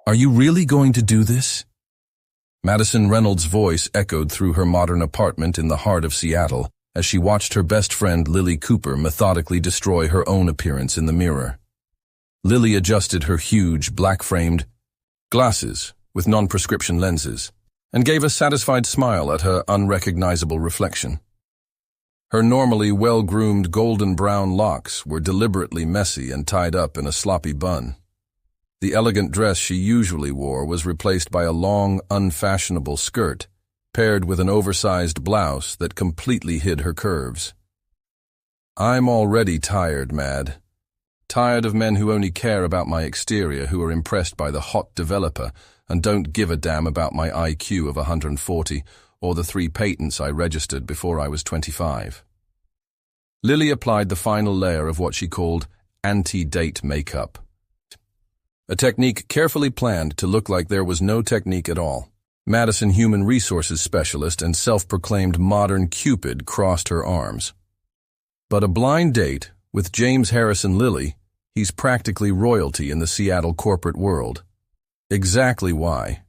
Are you really going to do this? Madison Reynolds' voice echoed through her modern apartment in the heart of Seattle as she watched her best friend Lily Cooper methodically destroy her own appearance in the mirror. Lily adjusted her huge, black-framed glasses with non-prescription lenses and gave a satisfied smile at her unrecognizable reflection. Her normally well-groomed golden brown locks were deliberately messy and tied up in a sloppy bun. The elegant dress she usually wore was replaced by a long, unfashionable skirt, paired with an oversized blouse that completely hid her curves. I'm already tired, Mad. Tired of men who only care about my exterior, who are impressed by the hot developer and don't give a damn about my IQ of 140 or the 3 patents I registered before I was 25. Lily applied the final layer of what she called anti-date makeup, a technique carefully planned to look like there was no technique at all. Madison human resources specialist and self-proclaimed modern Cupid crossed her arms. But a blind date with James Harrison Lilly, he's practically royalty in the Seattle corporate world. Exactly why.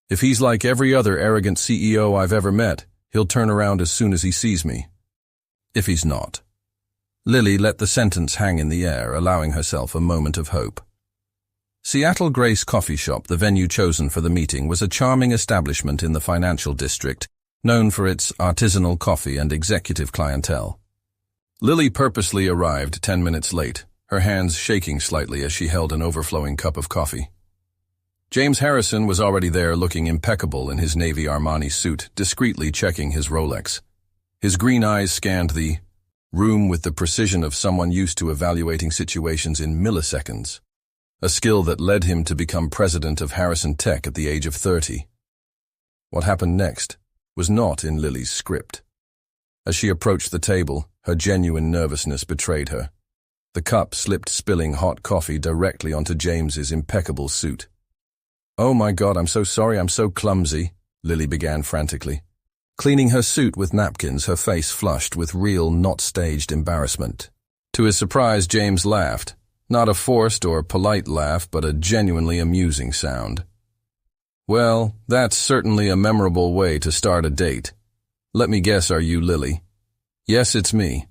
If he's like every other arrogant CEO I've ever met, he'll turn around as soon as he sees me. If he's not. Lily let the sentence hang in the air, allowing herself a moment of hope. Seattle Grace Coffee Shop, the venue chosen for the meeting, was a charming establishment in the financial district, known for its artisanal coffee and executive clientele. Lily purposely arrived 10 minutes late, her hands shaking slightly as she held an overflowing cup of coffee. James Harrison was already there, looking impeccable in his navy Armani suit, discreetly checking his Rolex. His green eyes scanned the room with the precision of someone used to evaluating situations in milliseconds, a skill that led him to become president of Harrison Tech at the age of 30. What happened next was not in Lily's script. As she approached the table, her genuine nervousness betrayed her. The cup slipped, spilling hot coffee directly onto James's impeccable suit. "Oh my God, I'm so sorry, I'm so clumsy," Lily began frantically. Cleaning her suit with napkins, her face flushed with real, not staged embarrassment. To his surprise, James laughed. Not a forced or polite laugh, but a genuinely amusing sound. "Well, that's certainly a memorable way to start a date. Let me guess, are you Lily?" "Yes, it's me.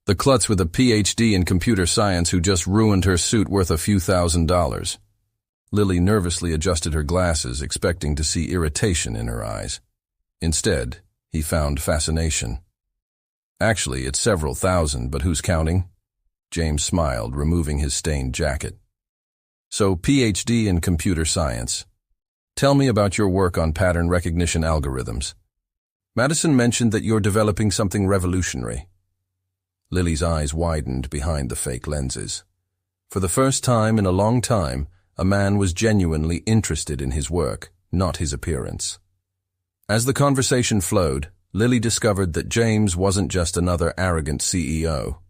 The klutz with a PhD in computer science who just ruined her suit worth a few $1,000s. Lily nervously adjusted her glasses, expecting to see irritation in her eyes. Instead, he found fascination. "Actually, it's several thousand, but who's counting?" James smiled, removing his stained jacket. "So, PhD in computer science. Tell me about your work on pattern recognition algorithms. Madison mentioned that you're developing something revolutionary." Lily's eyes widened behind the fake lenses. For the first time in a long time, a man was genuinely interested in his work, not his appearance. As the conversation flowed, Lily discovered that James wasn't just another arrogant CEO.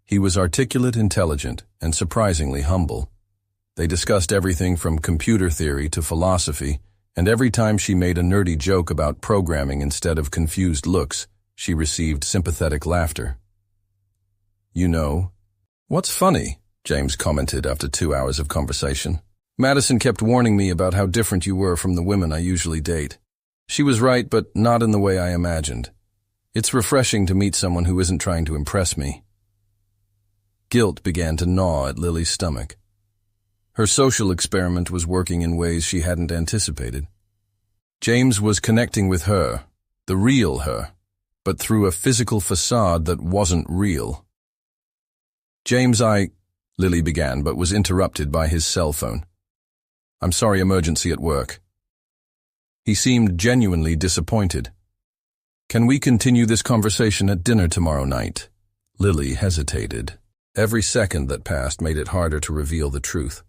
He was articulate, intelligent, and surprisingly humble. They discussed everything from computer theory to philosophy, and every time she made a nerdy joke about programming instead of confused looks, she received sympathetic laughter. "You know, what's funny?" James commented after 2 hours of conversation. "Madison kept warning me about how different you were from the women I usually date. She was right, but not in the way I imagined. It's refreshing to meet someone who isn't trying to impress me." Guilt began to gnaw at Lily's stomach. Her social experiment was working in ways she hadn't anticipated. James was connecting with her, the real her, but through a physical facade that wasn't real. "James, Lily began, but was interrupted by his cell phone. "I'm sorry, emergency at work." He seemed genuinely disappointed. "Can we continue this conversation at dinner tomorrow night?" Lily hesitated. Every second that passed made it harder to reveal the truth.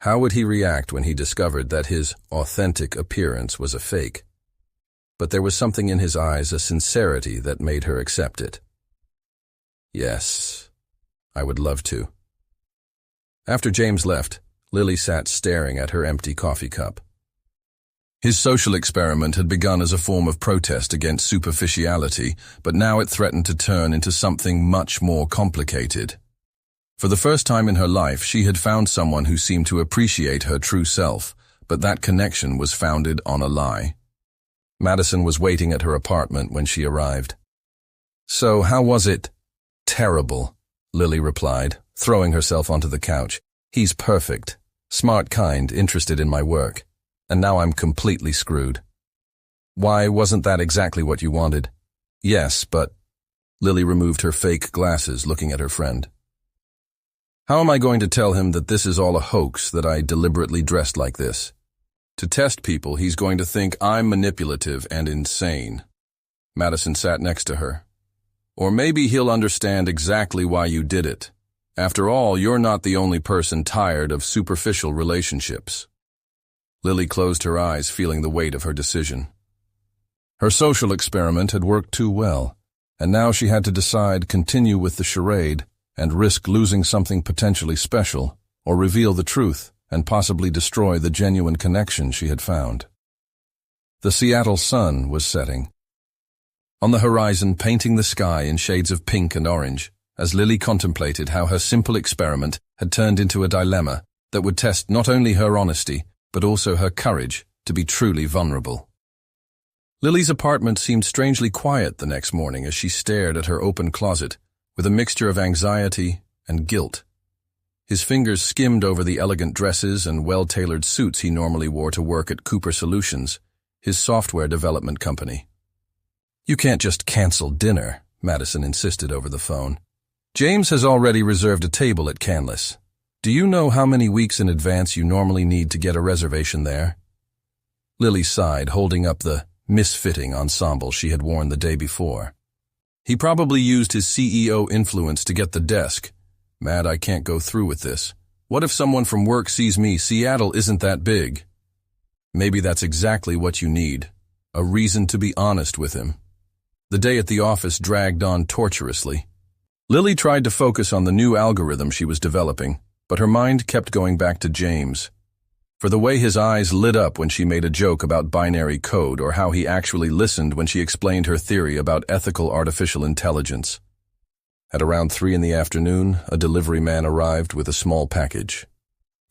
How would he react when he discovered that his authentic appearance was a fake? But there was something in his eyes, a sincerity that made her accept it. "Yes, I would love to." After James left, Lily sat staring at her empty coffee cup. His social experiment had begun as a form of protest against superficiality, but now it threatened to turn into something much more complicated. For the first time in her life, she had found someone who seemed to appreciate her true self, but that connection was founded on a lie. Madison was waiting at her apartment when she arrived. "So, how was it?" "Terrible," Lily replied, throwing herself onto the couch. "He's perfect, smart, kind, interested in my work, and now I'm completely screwed." "Why, wasn't that exactly what you wanted?" "Yes, but—" Lily removed her fake glasses, looking at her friend. "How am I going to tell him that this is all a hoax, that I deliberately dressed like this? To test people, he's going to think I'm manipulative and insane." Madison sat next to her. "Or maybe he'll understand exactly why you did it. After all, you're not the only person tired of superficial relationships." Lily closed her eyes, feeling the weight of her decision. Her social experiment had worked too well, and now she had to decide: continue with the charade and risk losing something potentially special, or reveal the truth and possibly destroy the genuine connection she had found. The Seattle sun was setting. On the horizon, painting the sky in shades of pink and orange, as Lily contemplated how her simple experiment had turned into a dilemma that would test not only her honesty, but also her courage to be truly vulnerable. Lily's apartment seemed strangely quiet the next morning as she stared at her open closet, with a mixture of anxiety and guilt. His fingers skimmed over the elegant dresses and well-tailored suits he normally wore to work at Cooper Solutions, his software development company. "You can't just cancel dinner," Madison insisted over the phone. "James has already reserved a table at Canlis. Do you know how many weeks in advance you normally need to get a reservation there?" Lily sighed, holding up the misfitting ensemble she had worn the day before. "He probably used his CEO influence to get the desk. Mad, I can't go through with this. What if someone from work sees me? Seattle isn't that big." "Maybe that's exactly what you need. A reason to be honest with him." The day at the office dragged on torturously. Lily tried to focus on the new algorithm she was developing, but her mind kept going back to James. For the way his eyes lit up when she made a joke about binary code, or how he actually listened when she explained her theory about ethical artificial intelligence. At around 3 in the afternoon, a delivery man arrived with a small package.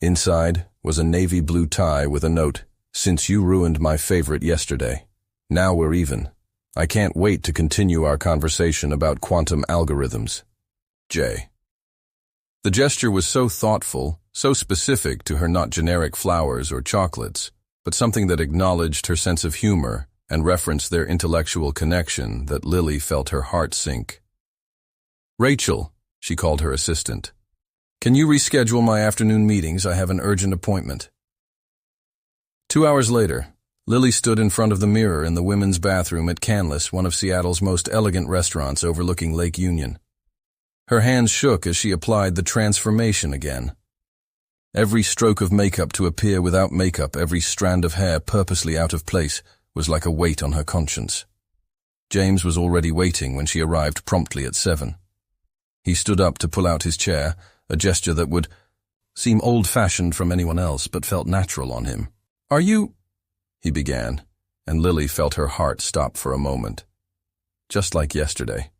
Inside was a navy blue tie with a note: "Since you ruined my favorite yesterday, now we're even. I can't wait to continue our conversation about quantum algorithms. J." The gesture was so thoughtful, so specific to her, not generic flowers or chocolates, but something that acknowledged her sense of humor and referenced their intellectual connection, that Lily felt her heart sink. "Rachel," she called her assistant, "can you reschedule my afternoon meetings? I have an urgent appointment." 2 hours later, Lily stood in front of the mirror in the women's bathroom at Canlis, one of Seattle's most elegant restaurants overlooking Lake Union. Her hands shook as she applied the transformation again. Every stroke of makeup to appear without makeup, every strand of hair purposely out of place, was like a weight on her conscience. James was already waiting when she arrived promptly at 7. He stood up to pull out his chair, a gesture that would seem old-fashioned from anyone else but felt natural on him. "Are you—" he began, and Lily felt her heart stop for a moment. Just like yesterday.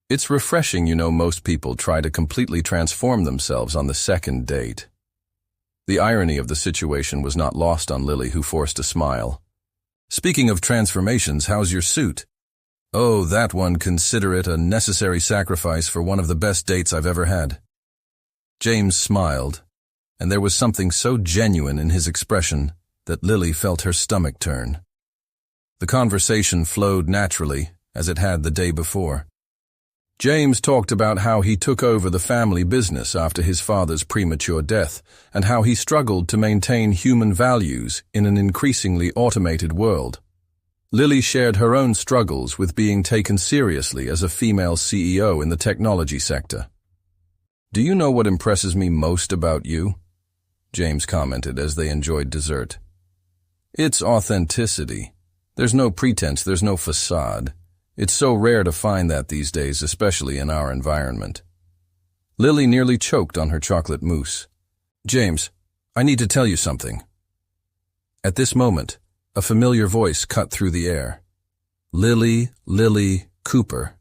It's refreshing, most people try to completely transform themselves on the second date. The irony of the situation was not lost on Lily, who forced a smile. "Speaking of transformations, how's your suit?" "Oh, that one, consider it a necessary sacrifice for one of the best dates I've ever had." James smiled, and there was something so genuine in his expression that Lily felt her stomach turn. The conversation flowed naturally, as it had the day before. James talked about how he took over the family business after his father's premature death, and how he struggled to maintain human values in an increasingly automated world. Lily shared her own struggles with being taken seriously as a female CEO in the technology sector. "Do you know what impresses me most about you?" James commented as they enjoyed dessert. "It's authenticity. There's no pretense, there's no facade. It's so rare to find that these days, especially in our environment." Lily nearly choked on her chocolate mousse. "James, I need to tell you something." At this moment, a familiar voice cut through the air. Lily Cooper.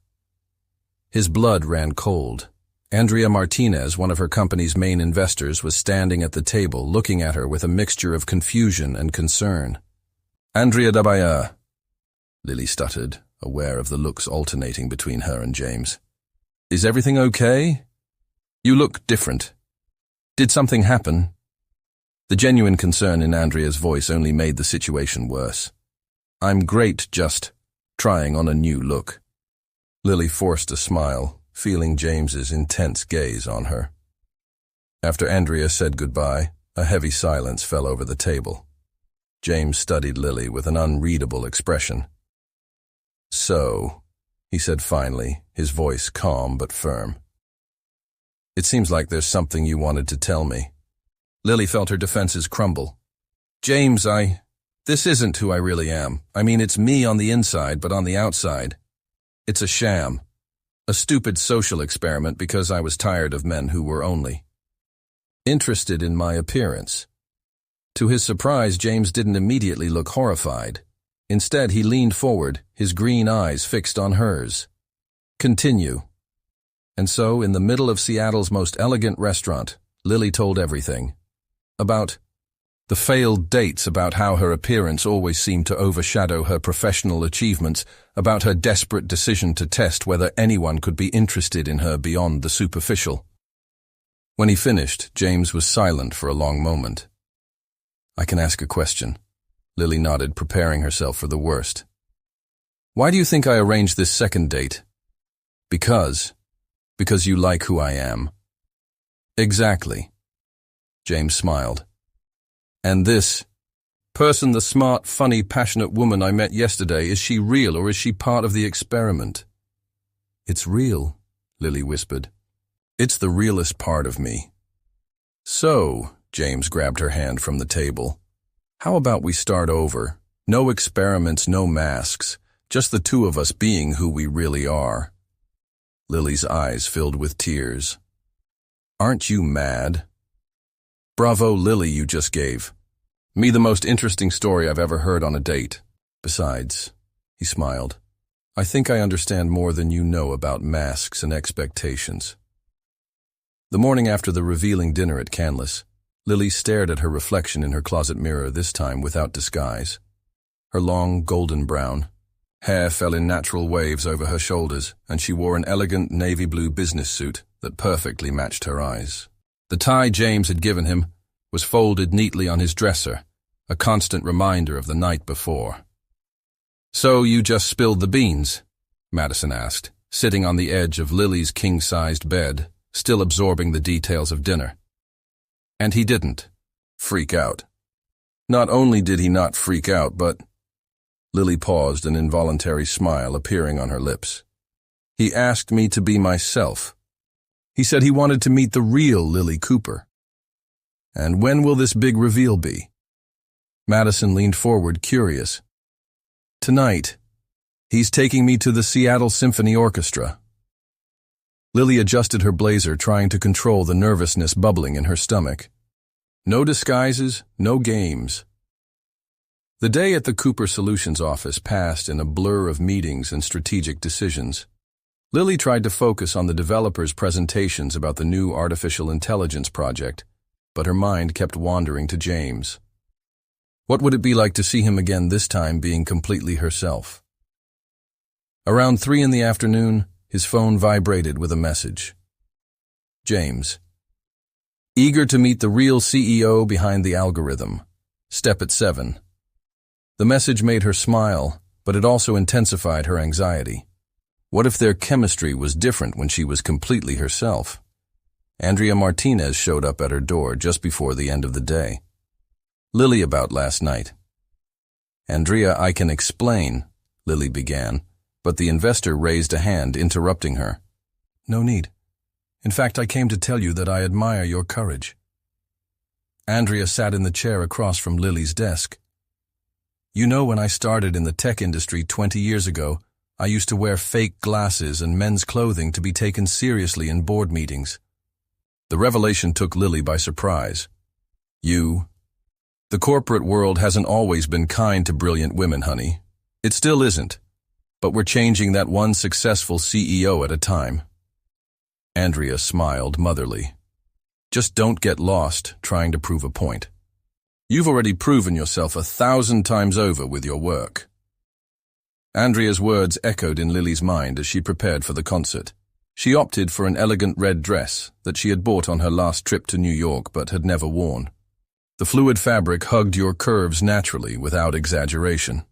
His blood ran cold, Andrea Martinez, one of her company's main investors, was standing at the table looking at her with a mixture of confusion and concern. "Andrea Dabaya," Lily stuttered, aware of the looks alternating between her and James. "Is everything okay? You look different. Did something happen?" The genuine concern in Andrea's voice only made the situation worse. "I'm great, just trying on a new look." Lily forced a smile, feeling James's intense gaze on her. After Andrea said goodbye, a heavy silence fell over the table. James studied Lily with an unreadable expression. "So," he said finally, his voice calm but firm. "It seems like there's something you wanted to tell me." Lily felt her defenses crumble. "James, this isn't who I really am. I mean, it's me on the inside, but on the outside. It's a sham. A stupid social experiment because I was tired of men who were only interested in my appearance." To his surprise, James didn't immediately look horrified. Instead, he leaned forward, his green eyes fixed on hers. "Continue." And so, in the middle of Seattle's most elegant restaurant, Lily told everything. About the failed dates, about how her appearance always seemed to overshadow her professional achievements, about her desperate decision to test whether anyone could be interested in her beyond the superficial. When he finished, James was silent for a long moment. "I can ask a question." Lily nodded, preparing herself for the worst. "Why do you think I arranged this second date?" Because you like who I am." "Exactly." James smiled. "And this person, the smart, funny, passionate woman I met yesterday, is she real or is she part of the experiment?" "It's real," Lily whispered. "It's the realest part of me." "So," James grabbed her hand from the table, "how about we start over? No experiments, no masks, just the two of us being who we really are." Lily's eyes filled with tears. "Aren't you mad?" "Bravo, Lily, you just gave me the most interesting story I've ever heard on a date. Besides," he smiled, "I think I understand more than you know about masks and expectations." The morning after the revealing dinner at Canlis, Lily stared at her reflection in her closet mirror, this time without disguise. Her long, golden brown hair fell in natural waves over her shoulders, and she wore an elegant navy blue business suit that perfectly matched her eyes. The tie James had given him was folded neatly on his dresser, a constant reminder of the night before. "So you just spilled the beans?" Madison asked, sitting on the edge of Lily's king-sized bed, still absorbing the details of dinner. And he didn't freak out. Not only did he not freak out, but— Lily paused, an involuntary smile appearing on her lips. "He asked me to be myself. He said he wanted to meet the real Lily Cooper." "And when will this big reveal be?" Madison leaned forward, curious. "Tonight. He's taking me to the Seattle Symphony Orchestra." Lily adjusted her blazer, trying to control the nervousness bubbling in her stomach. No disguises, no games. The day at the Cooper Solutions office passed in a blur of meetings and strategic decisions. Lily tried to focus on the developers' presentations about the new artificial intelligence project, but her mind kept wandering to James. What would it be like to see him again, this time being completely herself? Around 3 in the afternoon, his phone vibrated with a message. "James. Eager to meet the real CEO behind the algorithm. Step at 7. The message made her smile, but it also intensified her anxiety. What if their chemistry was different when she was completely herself? Andrea Martinez showed up at her door just before the end of the day. "Lily, about last night." "Andrea, I can explain," Lily began, but the investor raised a hand, interrupting her. "No need. In fact, I came to tell you that I admire your courage." Andrea sat in the chair across from Lily's desk. "You know, when I started in the tech industry 20 years ago, I used to wear fake glasses and men's clothing to be taken seriously in board meetings." The revelation took Lily by surprise. The corporate world hasn't always been kind to brilliant women, honey. It still isn't. But we're changing that one successful CEO at a time." Andrea smiled motherly. Just don't get lost trying to prove a point. You've already proven yourself 1,000 times over with your work. Andrea's words echoed in Lily's mind as she prepared for the concert. She opted for an elegant red dress that she had bought on her last trip to New York but had never worn. The fluid fabric hugged your curves naturally without exaggeration.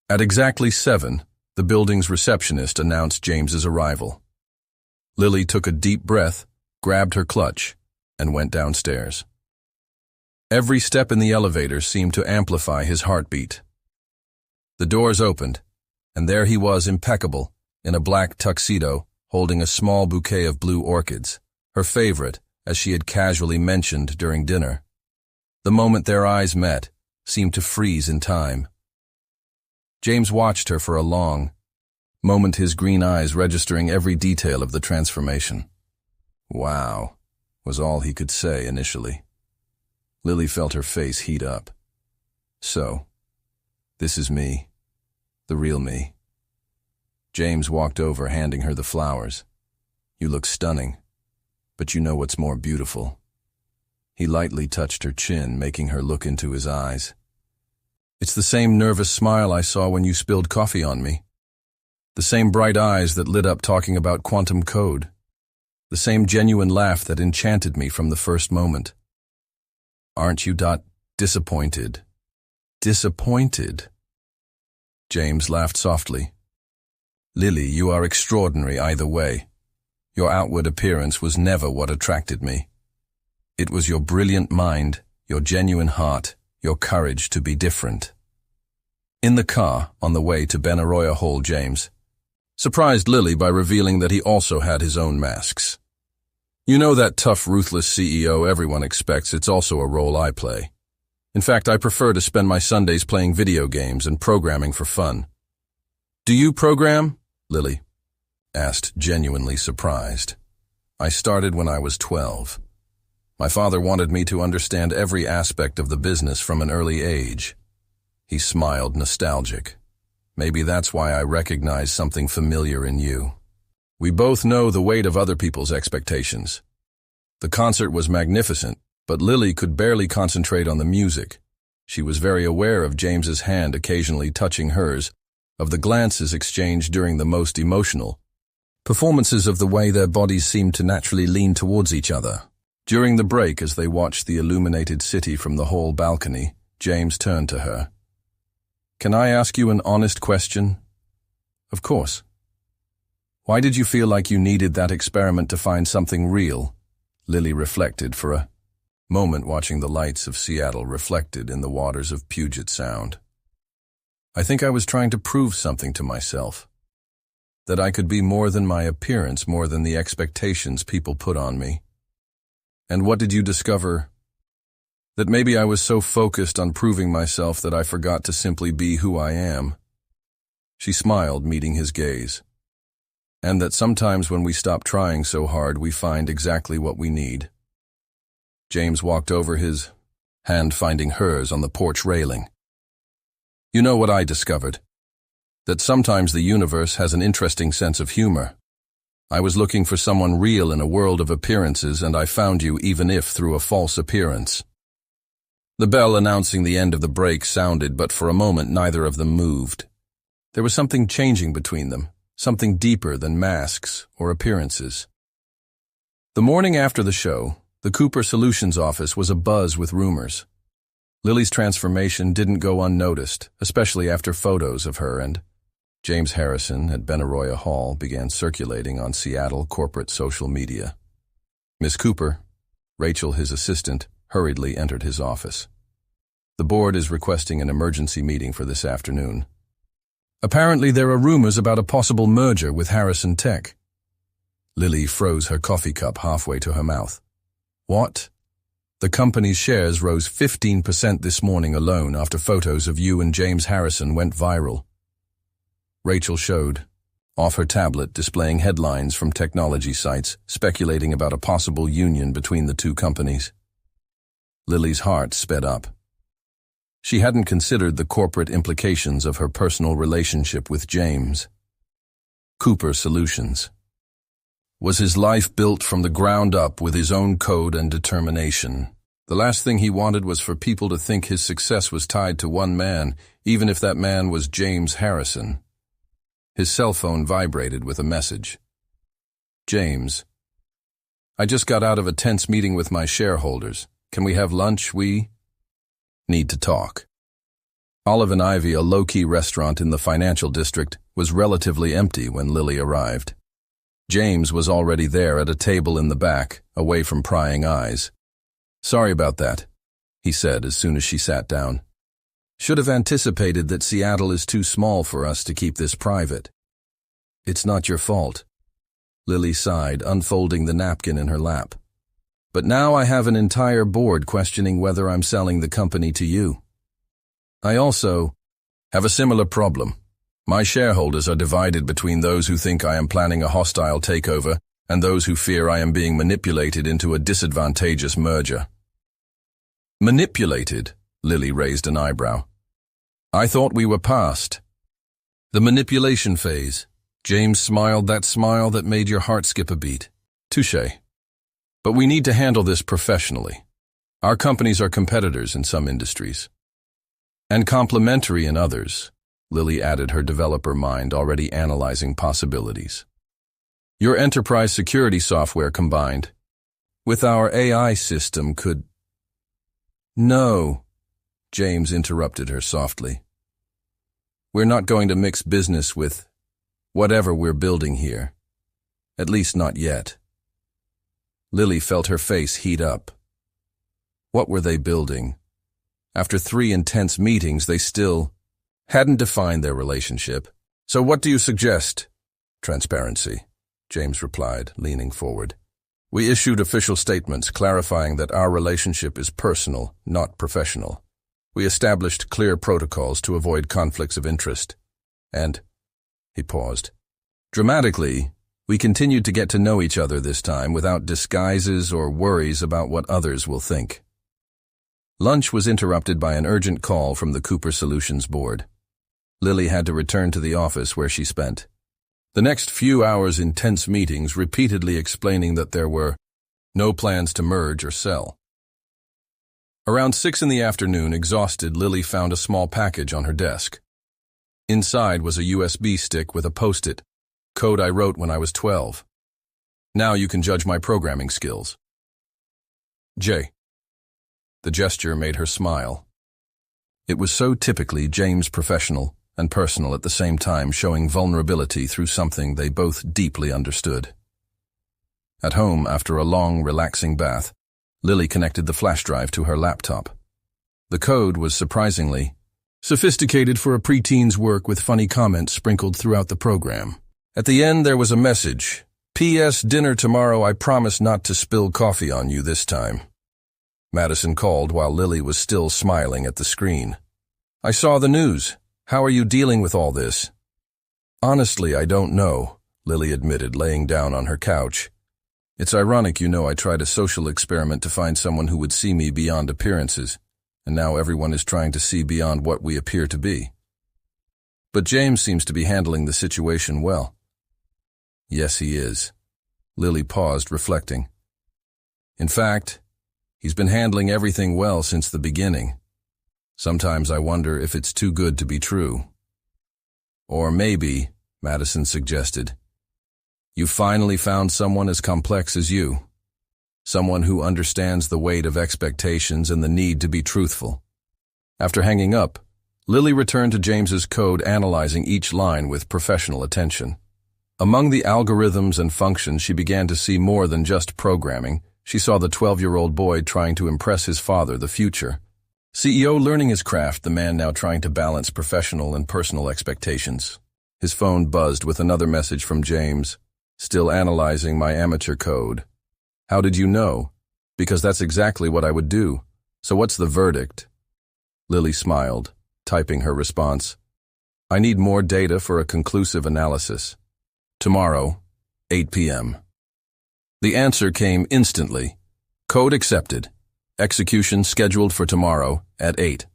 At exactly 7, the building's receptionist announced James's arrival. Lily took a deep breath, grabbed her clutch, and went downstairs. Every step in the elevator seemed to amplify his heartbeat. The doors opened, and there he was, impeccable, in a black tuxedo, holding a small bouquet of blue orchids, her favorite, as she had casually mentioned during dinner. The moment their eyes met seemed to freeze in time. James watched her for a long moment, his green eyes registering every detail of the transformation. "Wow," was all he could say initially. Lily felt her face heat up. "So, this is me, the real me." James walked over, handing her the flowers. "You look stunning, but you know what's more beautiful." He lightly touched her chin, making her look into his eyes. "It's the same nervous smile I saw when you spilled coffee on me. The same bright eyes that lit up talking about quantum code. The same genuine laugh that enchanted me from the first moment. Aren't you disappointed?" "Disappointed?" James laughed softly. "Lily, you are extraordinary either way. Your outward appearance was never what attracted me. It was your brilliant mind, your genuine heart, your courage to be different." In the car, on the way to Benaroya Hall, James surprised Lily by revealing that he also had his own masks. "You know that tough, ruthless CEO everyone expects, it's also a role I play. In fact, I prefer to spend my Sundays playing video games and programming for fun." "Do you program?" Lily asked, genuinely surprised. "I started when I was 12. My father wanted me to understand every aspect of the business from an early age." He smiled, nostalgic. "Maybe that's why I recognize something familiar in you. We both know the weight of other people's expectations." The concert was magnificent, but Lily could barely concentrate on the music. She was very aware of James's hand occasionally touching hers, of the glances exchanged during the most emotional performances, of the way their bodies seemed to naturally lean towards each other. During the break, as they watched the illuminated city from the hall balcony, James turned to her. "Can I ask you an honest question?" "Of course." "Why did you feel like you needed that experiment to find something real?" Lily reflected for a moment, watching the lights of Seattle reflected in the waters of Puget Sound. "I think I was trying to prove something to myself. That I could be more than my appearance, more than the expectations people put on me." "And what did you discover?" "That maybe I was so focused on proving myself that I forgot to simply be who I am." She smiled, meeting his gaze. "And that sometimes when we stop trying so hard, we find exactly what we need." James walked over, his hand finding hers on the porch railing. "You know what I discovered? That sometimes the universe has an interesting sense of humor. I was looking for someone real in a world of appearances, and I found you, even if through a false appearance." The bell announcing the end of the break sounded, but for a moment neither of them moved. There was something changing between them, something deeper than masks or appearances. The morning after the show, the Cooper Solutions office was abuzz with rumors. Lily's transformation didn't go unnoticed, especially after photos of her and James Harrison at Benaroya Hall began circulating on Seattle corporate social media. Miss Cooper, Rachel, his assistant, hurriedly entered his office. "The board is requesting an emergency meeting for this afternoon. Apparently there are rumors about a possible merger with Harrison Tech." Lily froze her coffee cup halfway to her mouth. "What?" "The company's shares rose 15% this morning alone after photos of you and James Harrison went viral." Rachel showed off her tablet, displaying headlines from technology sites speculating about a possible union between the two companies. Lily's heart sped up. She hadn't considered the corporate implications of her personal relationship with James. Cooper Solutions. Was his life built from the ground up with his own code and determination? The last thing he wanted was for people to think his success was tied to one man, even if that man was James Harrison. His cell phone vibrated with a message. James, I just got out of a tense meeting with my shareholders. Can we have lunch? We need to talk. Olive and Ivy, a low-key restaurant in the financial district, was relatively empty when Lily arrived. James was already there at a table in the back, away from prying eyes. Sorry about that, he said as soon as she sat down. Should have anticipated that Seattle is too small for us to keep this private. It's not your fault. Lily sighed, unfolding the napkin in her lap. But now I have an entire board questioning whether I'm selling the company to you. I also have a similar problem. My shareholders are divided between those who think I am planning a hostile takeover and those who fear I am being manipulated into a disadvantageous merger. Manipulated? Lily raised an eyebrow. I thought we were past the manipulation phase. James smiled, that smile that made your heart skip a beat. Touché. But we need to handle this professionally. Our companies are competitors in some industries, and complementary in others. Lily added, her developer mind already analyzing possibilities. Your enterprise security software combined with our AI system could... No, James interrupted her softly. We're not going to mix business with whatever we're building here. At least not yet. Lily felt her face heat up. What were they building? After 3 intense meetings, they still hadn't defined their relationship. So what do you suggest? Transparency, James replied, leaning forward. We issued official statements clarifying that our relationship is personal, not professional. We established clear protocols to avoid conflicts of interest. And, he paused. Dramatically, we continued to get to know each other this time without disguises or worries about what others will think. Lunch was interrupted by an urgent call from the Cooper Solutions board. Lily had to return to the office where she spent the next few hours in tense meetings, repeatedly explaining that there were no plans to merge or sell. Around 6 in the afternoon, exhausted, Lily found a small package on her desk. Inside was a USB stick with a post-it, code I wrote when I was 12. Now you can judge my programming skills. J. The gesture made her smile. It was so typically James, professional and personal at the same time, showing vulnerability through something they both deeply understood. At home, after a long, relaxing bath, Lily connected the flash drive to her laptop. The code was surprisingly sophisticated for a preteen's work, with funny comments sprinkled throughout the program. At the end, there was a message. P.S. Dinner tomorrow. I promise not to spill coffee on you this time. Madison called while Lily was still smiling at the screen. I saw the news. How are you dealing with all this? Honestly, I don't know, Lily admitted, laying down on her couch. It's ironic, I tried a social experiment to find someone who would see me beyond appearances, and now everyone is trying to see beyond what we appear to be. But James seems to be handling the situation well. Yes, he is. Lily paused, reflecting. In fact, he's been handling everything well since the beginning. Sometimes I wonder if it's too good to be true. Or maybe, Madison suggested, you finally found someone as complex as you. Someone who understands the weight of expectations and the need to be truthful. After hanging up, Lily returned to James's code, analyzing each line with professional attention. Among the algorithms and functions, she began to see more than just programming. She saw the 12-year-old boy trying to impress his father, the future CEO, learning his craft, the man now trying to balance professional and personal expectations. His phone buzzed with another message from James. Still analyzing my amateur code. How did you know? Because that's exactly what I would do. So what's the verdict? Lily smiled, typing her response. I need more data for a conclusive analysis. Tomorrow, 8 p.m. The answer came instantly. Code accepted. Execution scheduled for tomorrow at 8.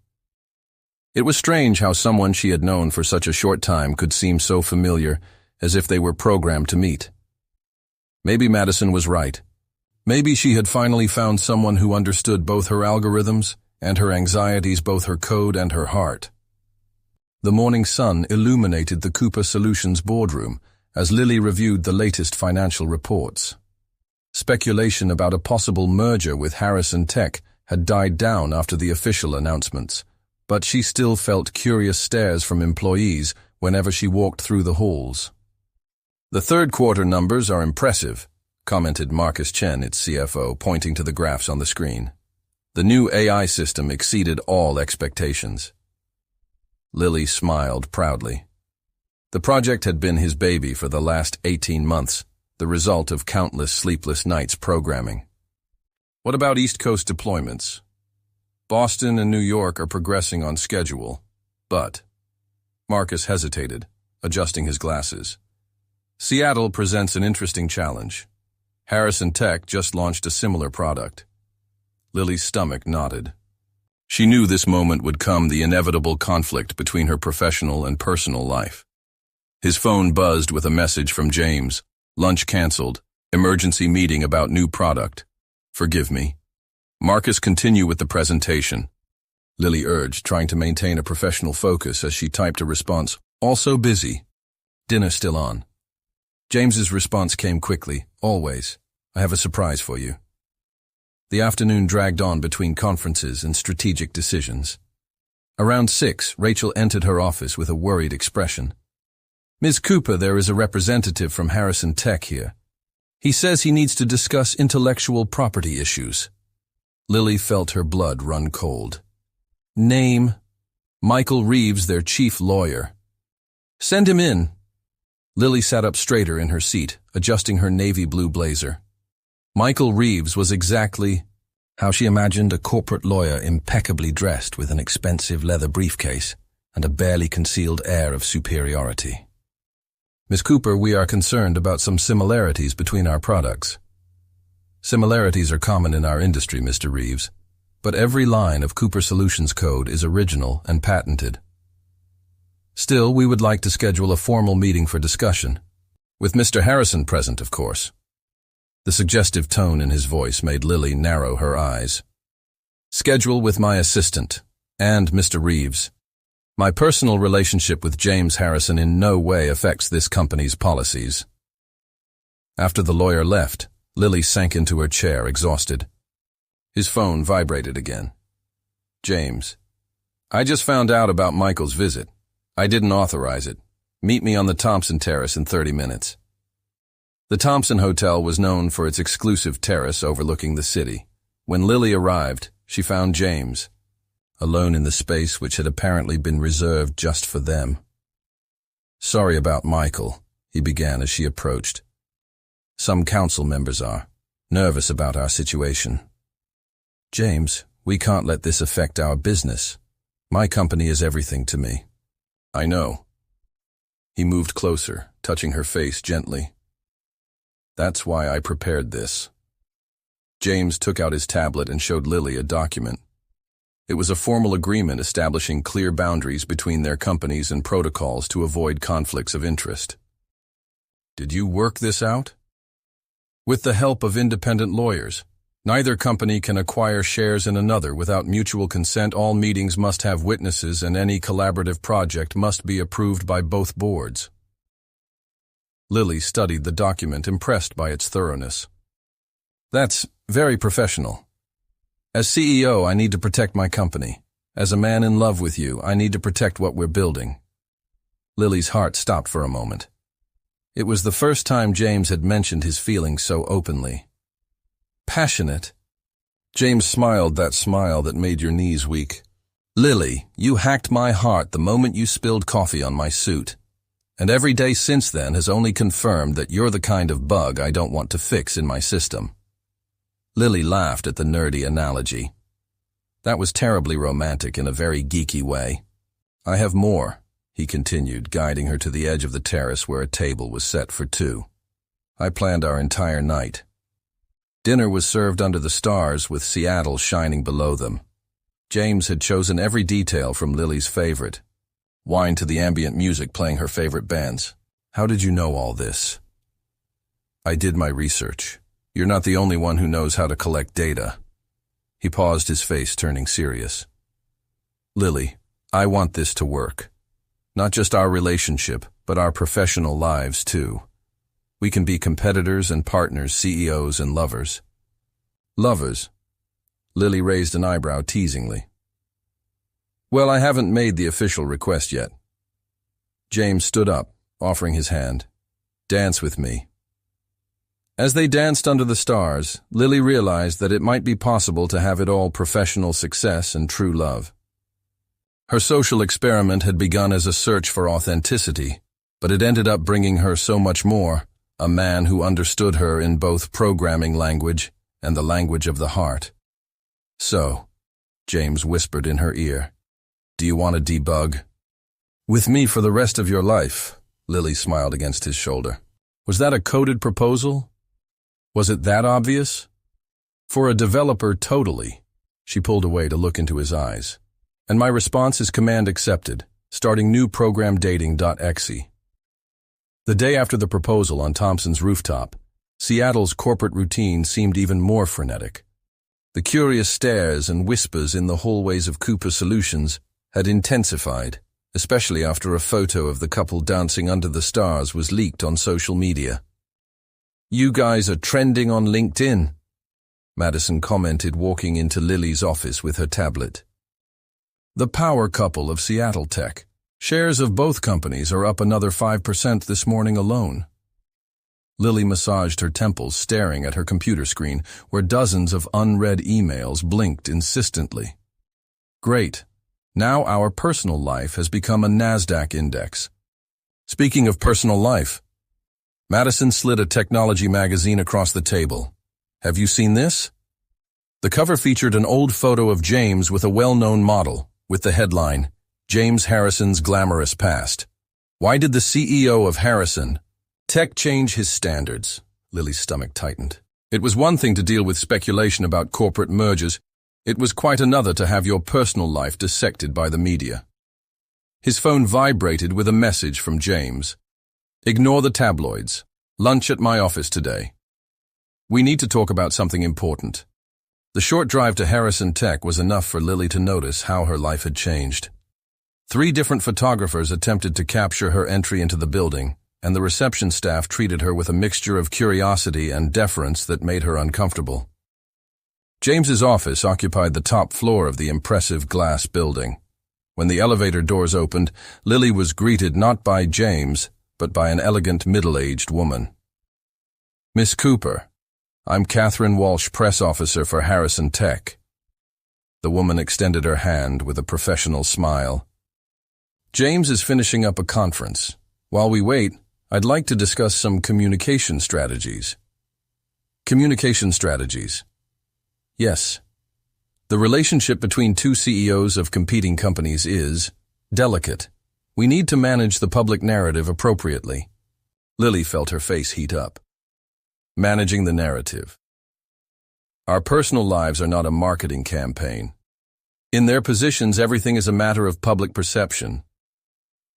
It was strange how someone she had known for such a short time could seem so familiar, as if they were programmed to meet. Maybe Madison was right. Maybe she had finally found someone who understood both her algorithms and her anxieties, both her code and her heart. The morning sun illuminated the Cooper Solutions boardroom as Lily reviewed the latest financial reports. Speculation about a possible merger with Harrison Tech had died down after the official announcements, but she still felt curious stares from employees whenever she walked through the halls. "The third quarter numbers are impressive," commented Marcus Chen, its CFO, pointing to the graphs on the screen. "The new AI system exceeded all expectations." Lily smiled proudly. The project had been his baby for the last 18 months, the result of countless sleepless nights programming. "What about East Coast deployments? Boston and New York are progressing on schedule, but—" Marcus hesitated, adjusting his glasses. "Seattle presents an interesting challenge. Harrison Tech just launched a similar product." Lily's stomach knotted. She knew this moment would come, the inevitable conflict between her professional and personal life. His phone buzzed with a message from James. "Lunch canceled. Emergency meeting about new product. Forgive me." "Marcus, continue with the presentation," Lily urged, trying to maintain a professional focus as she typed a response. "Also busy. Dinner still on." James's response came quickly. "Always. I have a surprise for you." The afternoon dragged on between conferences and strategic decisions. Around 6, Rachel entered her office with a worried expression. "Ms. Cooper, there is a representative from Harrison Tech here. He says he needs to discuss intellectual property issues." Lily felt her blood run cold. "Name: Michael Reeves, their chief lawyer." "Send him in." Lily sat up straighter in her seat, adjusting her navy blue blazer. Michael Reeves was exactly how she imagined a corporate lawyer, impeccably dressed with an expensive leather briefcase and a barely concealed air of superiority. "Ms. Cooper, we are concerned about some similarities between our products." "Similarities are common in our industry, Mr. Reeves, but every line of Cooper Solutions code is original and patented. Still, we would like to schedule a formal meeting for discussion, with Mr. Harrison present, of course." The suggestive tone in his voice made Lily narrow her eyes. "Schedule with my assistant, and Mr. Reeves. My personal relationship with James Harrison in no way affects this company's policies." After the lawyer left, Lily sank into her chair, exhausted. His phone vibrated again. "James, I just found out about Michael's visit. I didn't authorize it. Meet me on the Thompson Terrace in 30 minutes. The Thompson Hotel was known for its exclusive terrace overlooking the city. When Lily arrived, she found James, alone in the space which had apparently been reserved just for them. "Sorry about Michael," he began as she approached. "Some council members are nervous about our situation." "James, we can't let this affect our business. My company is everything to me." "I know." He moved closer, touching her face gently. "That's why I prepared this." James took out his tablet and showed Lily a document. It was a formal agreement establishing clear boundaries between their companies and protocols to avoid conflicts of interest. "Did you work this out?" "With the help of independent lawyers. Neither company can acquire shares in another without mutual consent. All meetings must have witnesses, and any collaborative project must be approved by both boards." Lily studied the document, impressed by its thoroughness. "That's very professional. As CEO, I need to protect my company. As a man in love with you, I need to protect what we're building." Lily's heart stopped for a moment. It was the first time James had mentioned his feelings so openly. Passionate. James smiled, that smile that made your knees weak. "Lily, you hacked my heart the moment you spilled coffee on my suit. And every day since then has only confirmed that you're the kind of bug I don't want to fix in my system." Lily laughed at the nerdy analogy. That was terribly romantic in a very geeky way. "I have more," he continued, guiding her to the edge of the terrace where a table was set for two. "I planned our entire night." Dinner was served under the stars with Seattle shining below them. James had chosen every detail from Lily's favorite. Wine to the ambient music playing her favorite bands. "How did you know all this?" I did my research. You're not the only one who knows how to collect data. He paused, his face turning serious. Lily, I want this to work. Not just our relationship, but our professional lives too. We can be competitors and partners, CEOs and lovers. Lovers? Lily raised an eyebrow teasingly. Well, I haven't made the official request yet. James stood up, offering his hand. Dance with me. As they danced under the stars, Lily realized that it might be possible to have it all: professional success and true love. Her social experiment had begun as a search for authenticity, but it ended up bringing her so much more: a man who understood her in both programming language and the language of the heart. So, James whispered in her ear, do you want to debug? With me for the rest of your life, Lily smiled against his shoulder. Was that a coded proposal? Was it that obvious? For a developer, totally. She pulled away to look into his eyes. And my response is command accepted, starting new program dating.exe. The day after the proposal on Thompson's rooftop, Seattle's corporate routine seemed even more frenetic. The curious stares and whispers in the hallways of Cooper Solutions had intensified, especially after a photo of the couple dancing under the stars was leaked on social media. You guys are trending on LinkedIn, Madison commented, walking into Lily's office with her tablet. The power couple of Seattle tech. Shares of both companies are up another 5% this morning alone. Lily massaged her temples, staring at her computer screen, where dozens of unread emails blinked insistently. Great. Now our personal life has become a NASDAQ index. Speaking of personal life, Madison slid a technology magazine across the table. Have you seen this? The cover featured an old photo of James with a well-known model, with the headline, James Harrison's Glamorous Past. Why did the CEO of Harrison Tech change his standards? Lily's stomach tightened. It was one thing to deal with speculation about corporate mergers. It was quite another to have your personal life dissected by the media. His phone vibrated with a message from James. Ignore the tabloids. Lunch at my office today. We need to talk about something important. The short drive to Harrison Tech was enough for Lily to notice how her life had changed. 3 different photographers attempted to capture her entry into the building, and the reception staff treated her with a mixture of curiosity and deference that made her uncomfortable. James's office occupied the top floor of the impressive glass building. When the elevator doors opened, Lily was greeted not by James, but by an elegant middle-aged woman. Miss Cooper, I'm Catherine Walsh, press officer for Harrison Tech. The woman extended her hand with a professional smile. James is finishing up a conference. While we wait, I'd like to discuss some communication strategies. Communication strategies. Yes. The relationship between 2 CEOs of competing companies is delicate. We need to manage the public narrative appropriately. Lily felt her face heat up. Managing the narrative. Our personal lives are not a marketing campaign. In their positions, everything is a matter of public perception.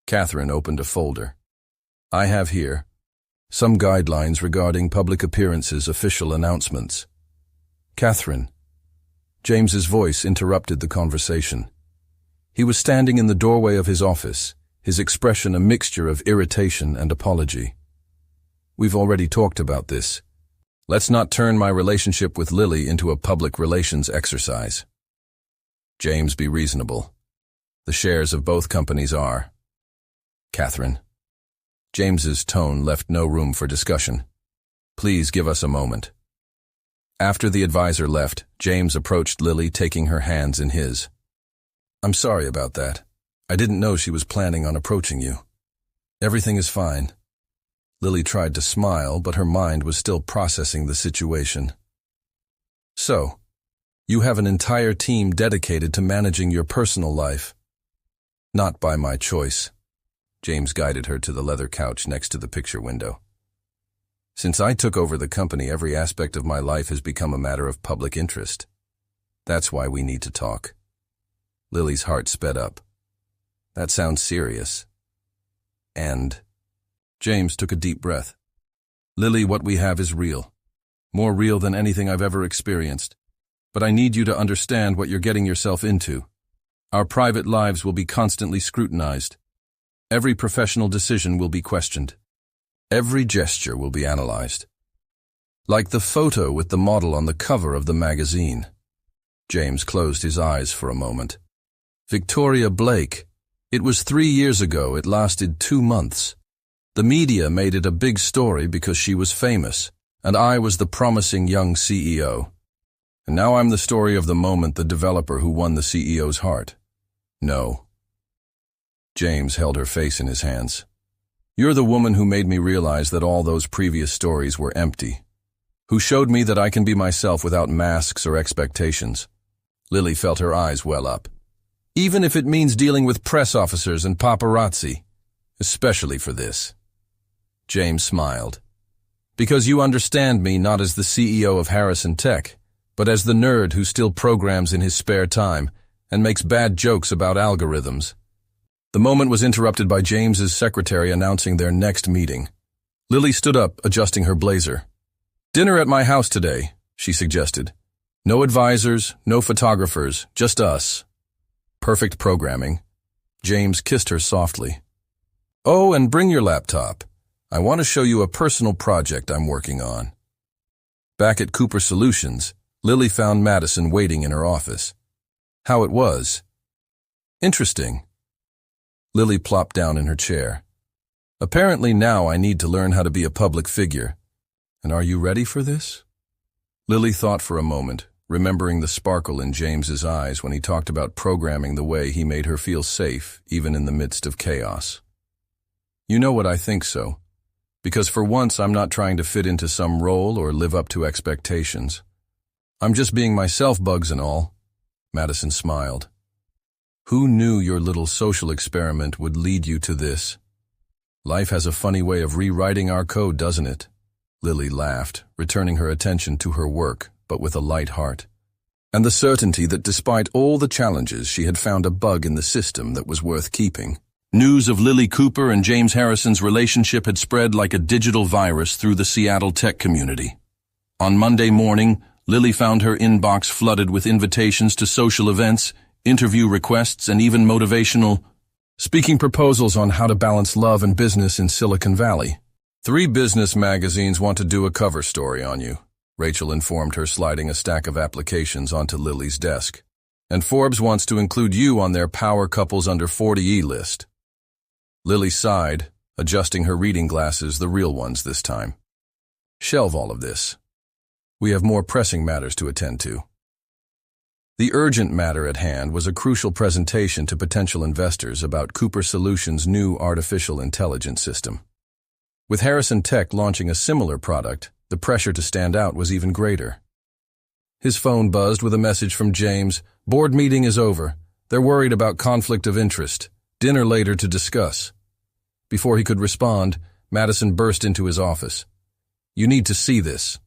Catherine opened a folder. I have here some guidelines regarding public appearances, official announcements. Catherine. James's voice interrupted the conversation. He was standing in the doorway of his office, his expression a mixture of irritation and apology. We've already talked about this. Let's not turn my relationship with Lily into a public relations exercise. James, be reasonable. The shares of both companies are. Catherine. James's tone left no room for discussion. Please give us a moment. After the advisor left, James approached Lily, taking her hands in his. I'm sorry about that. I didn't know she was planning on approaching you. Everything is fine. Lily tried to smile, but her mind was still processing the situation. So, you have an entire team dedicated to managing your personal life. Not by my choice. James guided her to the leather couch next to the picture window. Since I took over the company, every aspect of my life has become a matter of public interest. That's why we need to talk. Lily's heart sped up. That sounds serious. And James took a deep breath. Lily, what we have is real. More real than anything I've ever experienced. But I need you to understand what you're getting yourself into. Our private lives will be constantly scrutinized. Every professional decision will be questioned. Every gesture will be analyzed. Like the photo with the model on the cover of the magazine. James closed his eyes for a moment. Victoria Blake. It was 3 years ago. It lasted 2 months. The media made it a big story because she was famous, and I was the promising young CEO. And now I'm the story of the moment, the developer who won the CEO's heart. No. James held her face in his hands. You're the woman who made me realize that all those previous stories were empty. Who showed me that I can be myself without masks or expectations. Lily felt her eyes well up. Even if it means dealing with press officers and paparazzi. Especially for this. James smiled. Because you understand me not as the CEO of Harrison Tech, but as the nerd who still programs in his spare time and makes bad jokes about algorithms. The moment was interrupted by James's secretary announcing their next meeting. Lily stood up, adjusting her blazer. Dinner at my house today, she suggested. No advisors, no photographers, just us. Perfect programming. James kissed her softly. Oh, and bring your laptop. I want to show you a personal project I'm working on. Back at Cooper Solutions, Lily found Madison waiting in her office. How it was? Interesting. Lily plopped down in her chair. Apparently now I need to learn how to be a public figure. And are you ready for this? Lily thought for a moment, remembering the sparkle in James's eyes when he talked about programming the way he made her feel safe, even in the midst of chaos. You know what, I think so. Because for once I'm not trying to fit into some role or live up to expectations. I'm just being myself, bugs and all. Madison smiled. Who knew your little social experiment would lead you to this? Life has a funny way of rewriting our code, doesn't it? Lily laughed, returning her attention to her work, but with a light heart. And the certainty that despite all the challenges, she had found a bug in the system that was worth keeping. News of Lily Cooper and James Harrison's relationship had spread like a digital virus through the Seattle tech community. On Monday morning, Lily found her inbox flooded with invitations to social events, interview requests, and even motivational speaking proposals on how to balance love and business in Silicon Valley. 3 business magazines want to do a cover story on you, Rachel informed her, sliding a stack of applications onto Lily's desk. And Forbes wants to include you on their Power Couples Under 40 list. Lily sighed, adjusting her reading glasses, the real ones this time. Shelve all of this. We have more pressing matters to attend to. The urgent matter at hand was a crucial presentation to potential investors about Cooper Solutions' new artificial intelligence system. With Harrison Tech launching a similar product, the pressure to stand out was even greater. His phone buzzed with a message from James. Board meeting is over. They're worried about conflict of interest. Dinner later to discuss. Before he could respond, Madison burst into his office. You need to see this.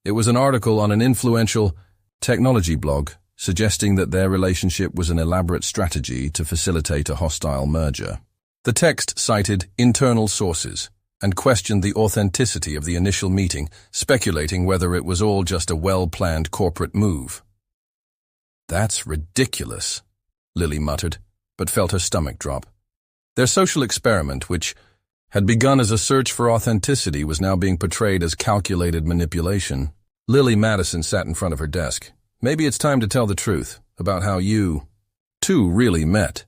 It was an article on an influential technology blog suggesting that their relationship was an elaborate strategy to facilitate a hostile merger. The text cited internal sources and questioned the authenticity of the initial meeting, speculating whether it was all just a well-planned corporate move. That's ridiculous, Lily muttered, but felt her stomach drop. Their social experiment, which had begun as a search for authenticity, was now being portrayed as calculated manipulation. Lily Madison sat in front of her desk. Maybe it's time to tell the truth about how you two really met.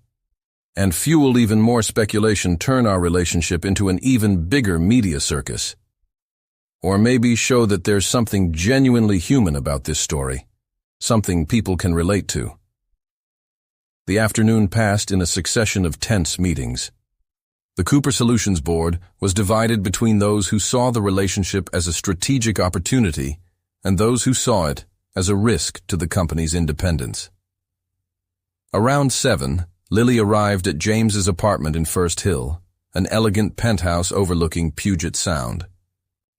And fuel even more speculation, turn our relationship into an even bigger media circus. Or maybe show that there's something genuinely human about this story, something people can relate to. The afternoon passed in a succession of tense meetings. The Cooper Solutions board was divided between those who saw the relationship as a strategic opportunity and those who saw it as a risk to the company's independence. Around 7, Lily arrived at James's apartment in First Hill, an elegant penthouse overlooking Puget Sound.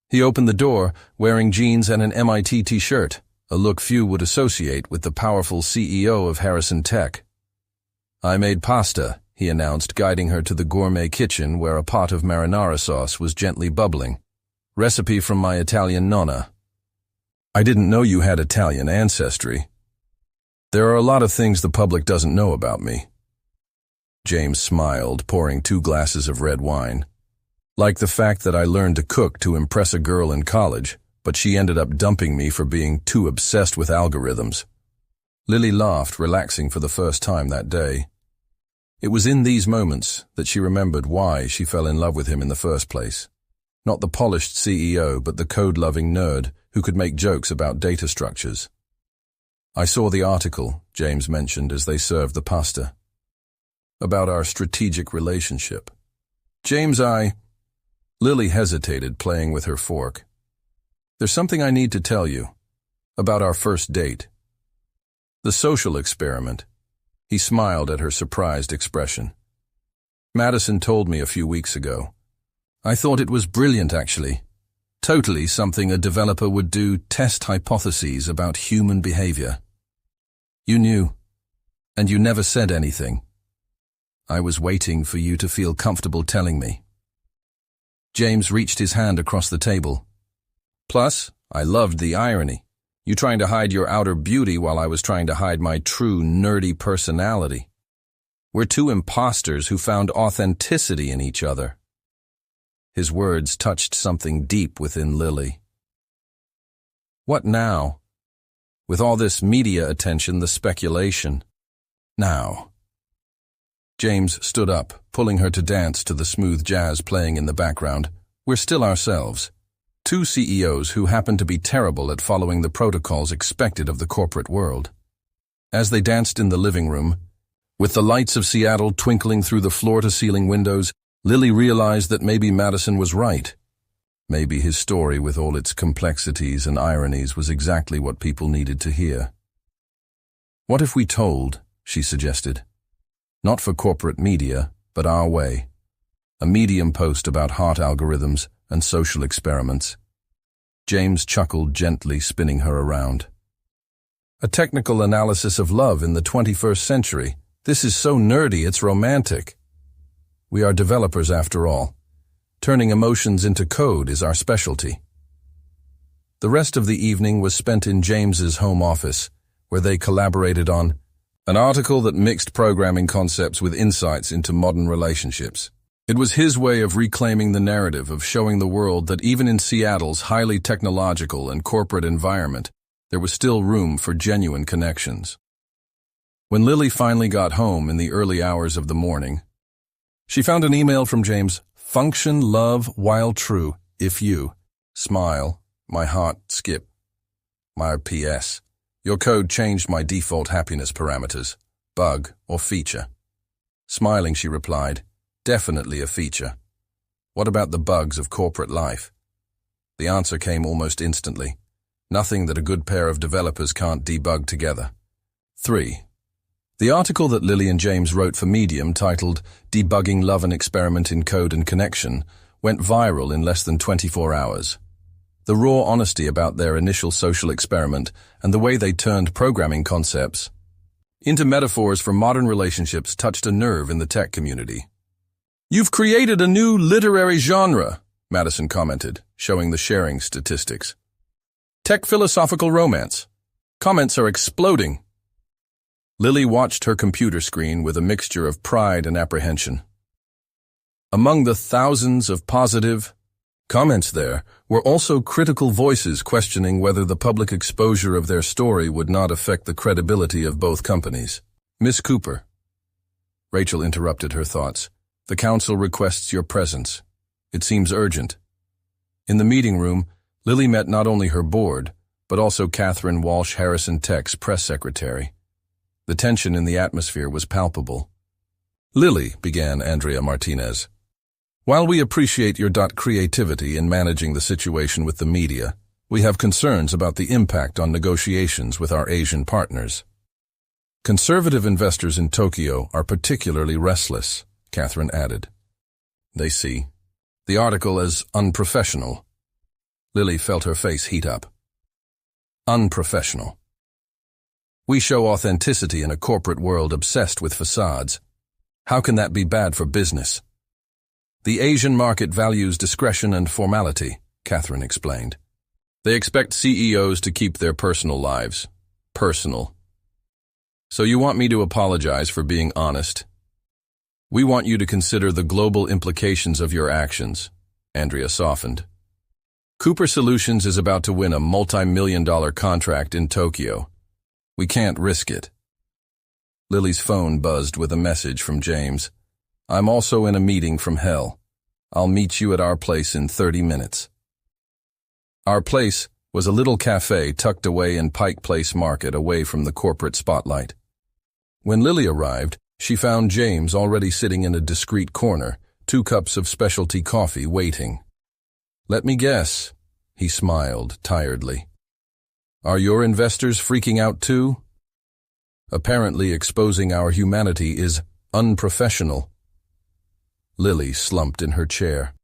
He opened the door, wearing jeans and an MIT t-shirt, a look few would associate with the powerful CEO of Harrison Tech. I made pasta, he announced, guiding her to the gourmet kitchen where a pot of marinara sauce was gently bubbling. Recipe from my Italian nonna. I didn't know you had Italian ancestry. There are a lot of things the public doesn't know about me. James smiled, pouring 2 glasses of red wine. Like the fact that I learned to cook to impress a girl in college, but she ended up dumping me for being too obsessed with algorithms. Lily laughed, relaxing for the first time that day. It was in these moments that she remembered why she fell in love with him in the first place. Not the polished CEO, but the code-loving nerd who could make jokes about data structures. I saw the article James mentioned as they served the pasta. About our strategic relationship. Lily hesitated, playing with her fork. There's something I need to tell you. About our first date. The social experiment. He smiled at her surprised expression. Madison told me a few weeks ago. I thought it was brilliant, actually. Totally something a developer would do, test hypotheses about human behavior. You knew, and you never said anything. I was waiting for you to feel comfortable telling me. James reached his hand across the table. Plus, I loved the irony. You trying to hide your outer beauty while I was trying to hide my true nerdy personality. We're 2 imposters who found authenticity in each other. His words touched something deep within Lily. What now? With all this media attention, the speculation. Now. James stood up, pulling her to dance to the smooth jazz playing in the background. We're still ourselves. 2 CEOs who happen to be terrible at following the protocols expected of the corporate world. As they danced in the living room, with the lights of Seattle twinkling through the floor-to-ceiling windows, Lily realized that maybe Madison was right. Maybe his story with all its complexities and ironies was exactly what people needed to hear. What if we told, she suggested. Not for corporate media, but our way. A Medium post about heart algorithms and social experiments. James chuckled gently, spinning her around. A technical analysis of love in the 21st century. This is so nerdy, it's romantic. We are developers after all. Turning emotions into code is our specialty. The rest of the evening was spent in James's home office, where they collaborated on an article that mixed programming concepts with insights into modern relationships. It was his way of reclaiming the narrative, of showing the world that even in Seattle's highly technological and corporate environment, there was still room for genuine connections. When Lily finally got home in the early hours of the morning, she found an email from James. Function love while true, if you. Smile, my heart skip. My PS. Your code changed my default happiness parameters. Bug or feature. Smiling, she replied, definitely a feature. What about the bugs of corporate life? The answer came almost instantly. Nothing that a good pair of developers can't debug together. 3. The article that Lily and James wrote for Medium, titled Debugging Love and Experiment in Code and Connection, went viral in less than 24 hours. The raw honesty about their initial social experiment and the way they turned programming concepts into metaphors for modern relationships touched a nerve in the tech community. You've created a new literary genre, Madison commented, showing the sharing statistics. Tech philosophical romance. Comments are exploding. Lily watched her computer screen with a mixture of pride and apprehension. Among the thousands of positive comments there were also critical voices questioning whether the public exposure of their story would not affect the credibility of both companies. Miss Cooper. Rachel interrupted her thoughts. The council requests your presence. It seems urgent. In the meeting room, Lily met not only her board, but also Catherine Walsh Harrison Tech's press secretary. The tension in the atmosphere was palpable. Lily, began Andrea Martinez, while we appreciate your creativity in managing the situation with the media, we have concerns about the impact on negotiations with our Asian partners. Conservative investors in Tokyo are particularly restless, Catherine added. They see the article as unprofessional. Lily felt her face heat up. Unprofessional. We show authenticity in a corporate world obsessed with facades. How can that be bad for business? The Asian market values discretion and formality, Catherine explained. They expect CEOs to keep their personal lives personal. So you want me to apologize for being honest? We want you to consider the global implications of your actions, Andrea softened. Cooper Solutions is about to win a multi-million-dollar contract in Tokyo. We can't risk it. Lily's phone buzzed with a message from James. I'm also in a meeting from hell. I'll meet you at our place in 30 minutes. Our place was a little cafe tucked away in Pike Place Market, away from the corporate spotlight. When Lily arrived, she found James already sitting in a discreet corner, 2 cups of specialty coffee waiting. Let me guess, he smiled tiredly. Are your investors freaking out too? Apparently exposing our humanity is unprofessional. Lily slumped in her chair.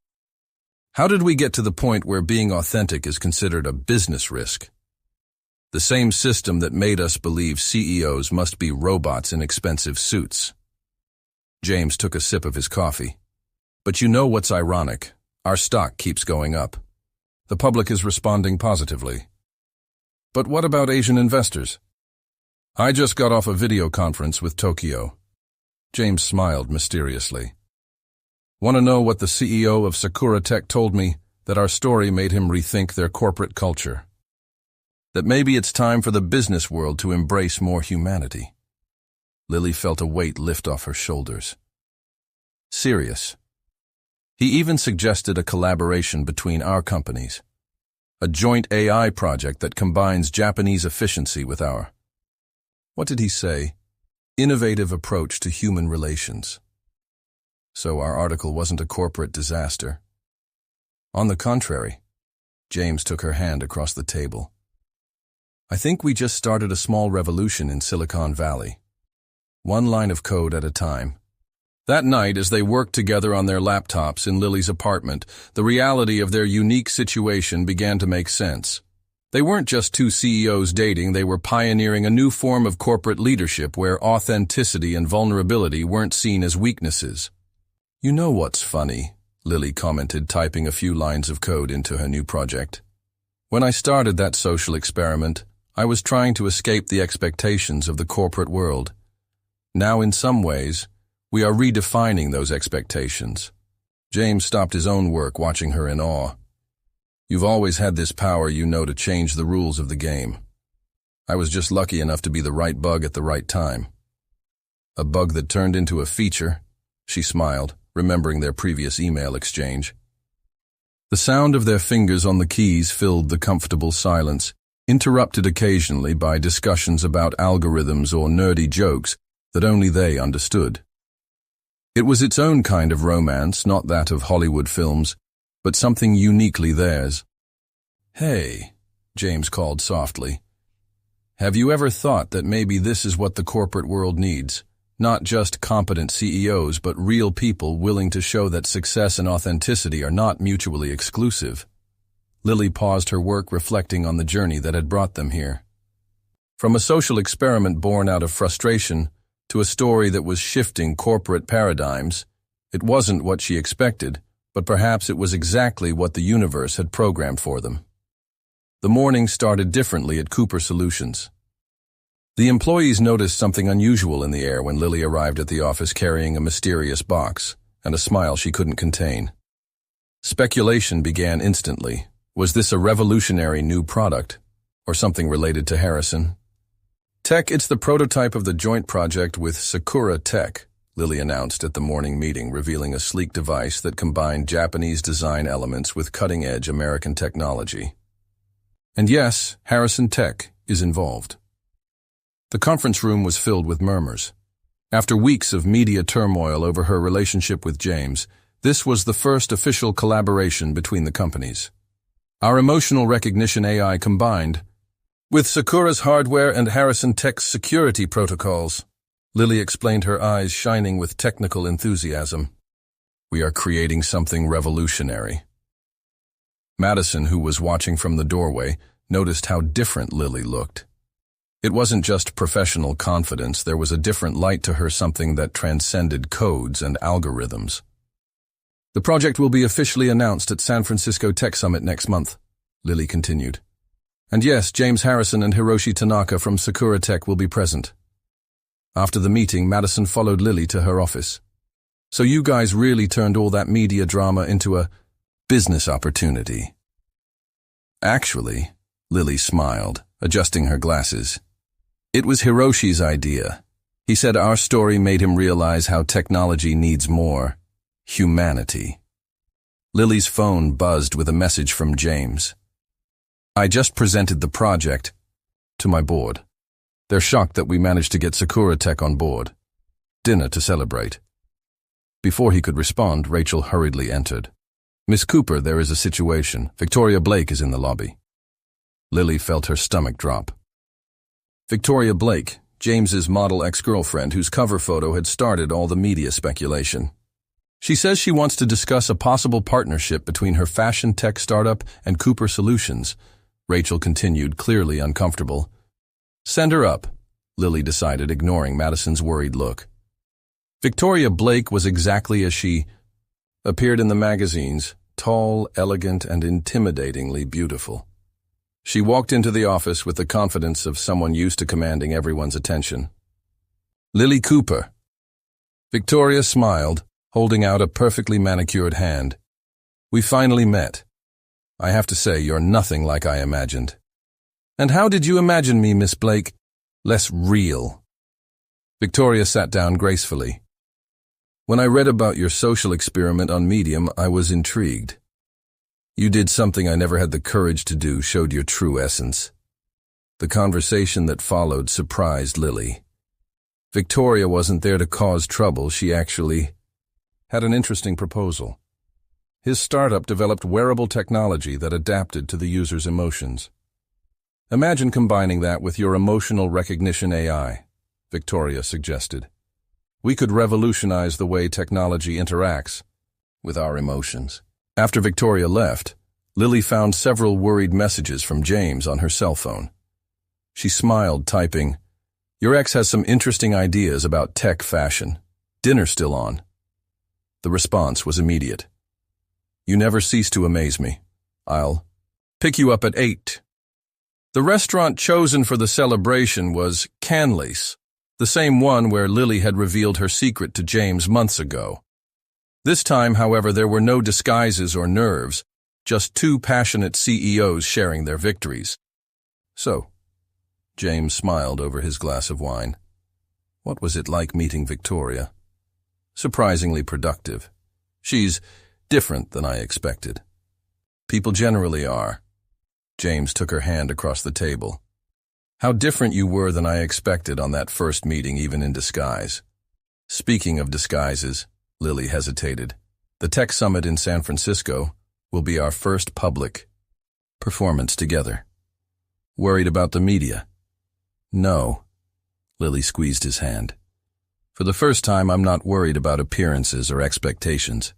How did we get to the point where being authentic is considered a business risk? The same system that made us believe CEOs must be robots in expensive suits. James took a sip of his coffee. But you know what's ironic? Our stock keeps going up. The public is responding positively. But what about Asian investors? I just got off a video conference with Tokyo. James smiled mysteriously. Want to know what the CEO of Sakura Tech told me? That our story made him rethink their corporate culture. That maybe it's time for the business world to embrace more humanity. Lily felt a weight lift off her shoulders. Serious. He even suggested a collaboration between our companies. A joint AI project that combines Japanese efficiency with our, what did he say? Innovative approach to human relations. So our article wasn't a corporate disaster. On the contrary, James took her hand across the table. I think we just started a small revolution in Silicon Valley. One line of code at a time. That night, as they worked together on their laptops in Lily's apartment, the reality of their unique situation began to make sense. They weren't just 2 CEOs dating, they were pioneering a new form of corporate leadership where authenticity and vulnerability weren't seen as weaknesses. You know what's funny? Lily commented, typing a few lines of code into her new project. When I started that social experiment, I was trying to escape the expectations of the corporate world. Now, in some ways, we are redefining those expectations. James stopped his own work, watching her in awe. You've always had this power, you know, to change the rules of the game. I was just lucky enough to be the right bug at the right time. A bug that turned into a feature, she smiled, remembering their previous email exchange. The sound of their fingers on the keys filled the comfortable silence, interrupted occasionally by discussions about algorithms or nerdy jokes that only they understood. It was its own kind of romance, not that of Hollywood films, but something uniquely theirs. Hey, James called softly. Have you ever thought that maybe this is what the corporate world needs? Not just competent CEOs, but real people willing to show that success and authenticity are not mutually exclusive. Lily paused her work, reflecting on the journey that had brought them here. From a social experiment born out of frustration to a story that was shifting corporate paradigms, it wasn't what she expected, but perhaps it was exactly what the universe had programmed for them. The morning started differently at Cooper Solutions. The employees noticed something unusual in the air when Lily arrived at the office carrying a mysterious box and a smile she couldn't contain. Speculation began instantly. Was this a revolutionary new product, or something related to Harrison? Tech, it's the prototype of the joint project with Sakura Tech, Lily announced at the morning meeting, revealing a sleek device that combined Japanese design elements with cutting-edge American technology. And yes, Harrison Tech is involved. The conference room was filled with murmurs. After weeks of media turmoil over her relationship with James, this was the first official collaboration between the companies. Our emotional recognition AI combined with Sakura's hardware and Harrison Tech's security protocols. Lily explained, her eyes shining with technical enthusiasm. We are creating something revolutionary. Madison, who was watching from the doorway, noticed how different Lily looked. It wasn't just professional confidence, there was a different light to her, something that transcended codes and algorithms. The project will be officially announced at San Francisco Tech Summit next month, Lily continued. And yes, James Harrison and Hiroshi Tanaka from Sakura Tech will be present. After the meeting, Madison followed Lily to her office. So you guys really turned all that media drama into a business opportunity. Actually, Lily smiled, adjusting her glasses. It was Hiroshi's idea. He said our story made him realize how technology needs more humanity. Lily's phone buzzed with a message from James. I just presented the project to my board. They're shocked that we managed to get Sakura Tech on board. Dinner to celebrate. Before he could respond, Rachel hurriedly entered. Miss Cooper, there is a situation. Victoria Blake is in the lobby. Lily felt her stomach drop. Victoria Blake, James's model ex-girlfriend whose cover photo had started all the media speculation. She says she wants to discuss a possible partnership between her fashion tech startup and Cooper Solutions. Rachel continued, clearly uncomfortable. Send her up, Lily decided, ignoring Madison's worried look. Victoria Blake was exactly as she appeared in the magazines, tall, elegant, and intimidatingly beautiful. She walked into the office with the confidence of someone used to commanding everyone's attention. Lily Cooper. Victoria smiled, holding out a perfectly manicured hand. We finally met. I have to say, you're nothing like I imagined. And how did you imagine me, Miss Blake? Less real. Victoria sat down gracefully. When I read about your social experiment on Medium, I was intrigued. You did something I never had the courage to do, showed your true essence. The conversation that followed surprised Lily. Victoria wasn't there to cause trouble, she actually had an interesting proposal. His startup developed wearable technology that adapted to the user's emotions. Imagine combining that with your emotional recognition AI, Victoria suggested. We could revolutionize the way technology interacts with our emotions. After Victoria left, Lily found several worried messages from James on her cell phone. She smiled, typing, Your ex has some interesting ideas about tech fashion. Dinner still on. The response was immediate. You never cease to amaze me. I'll pick you up at 8. The restaurant chosen for the celebration was Canley's, the same one where Lily had revealed her secret to James months ago. This time, however, there were no disguises or nerves, just two passionate CEOs sharing their victories. So, James smiled over his glass of wine. What was it like meeting Victoria? Surprisingly productive. She's different than I expected. People generally are. James took her hand across the table. How different you were than I expected on that first meeting, even in disguise. Speaking of disguises, Lily hesitated. The Tech Summit in San Francisco will be our first public performance together. Worried about the media? No. Lily squeezed his hand. For the first time, I'm not worried about appearances or expectations.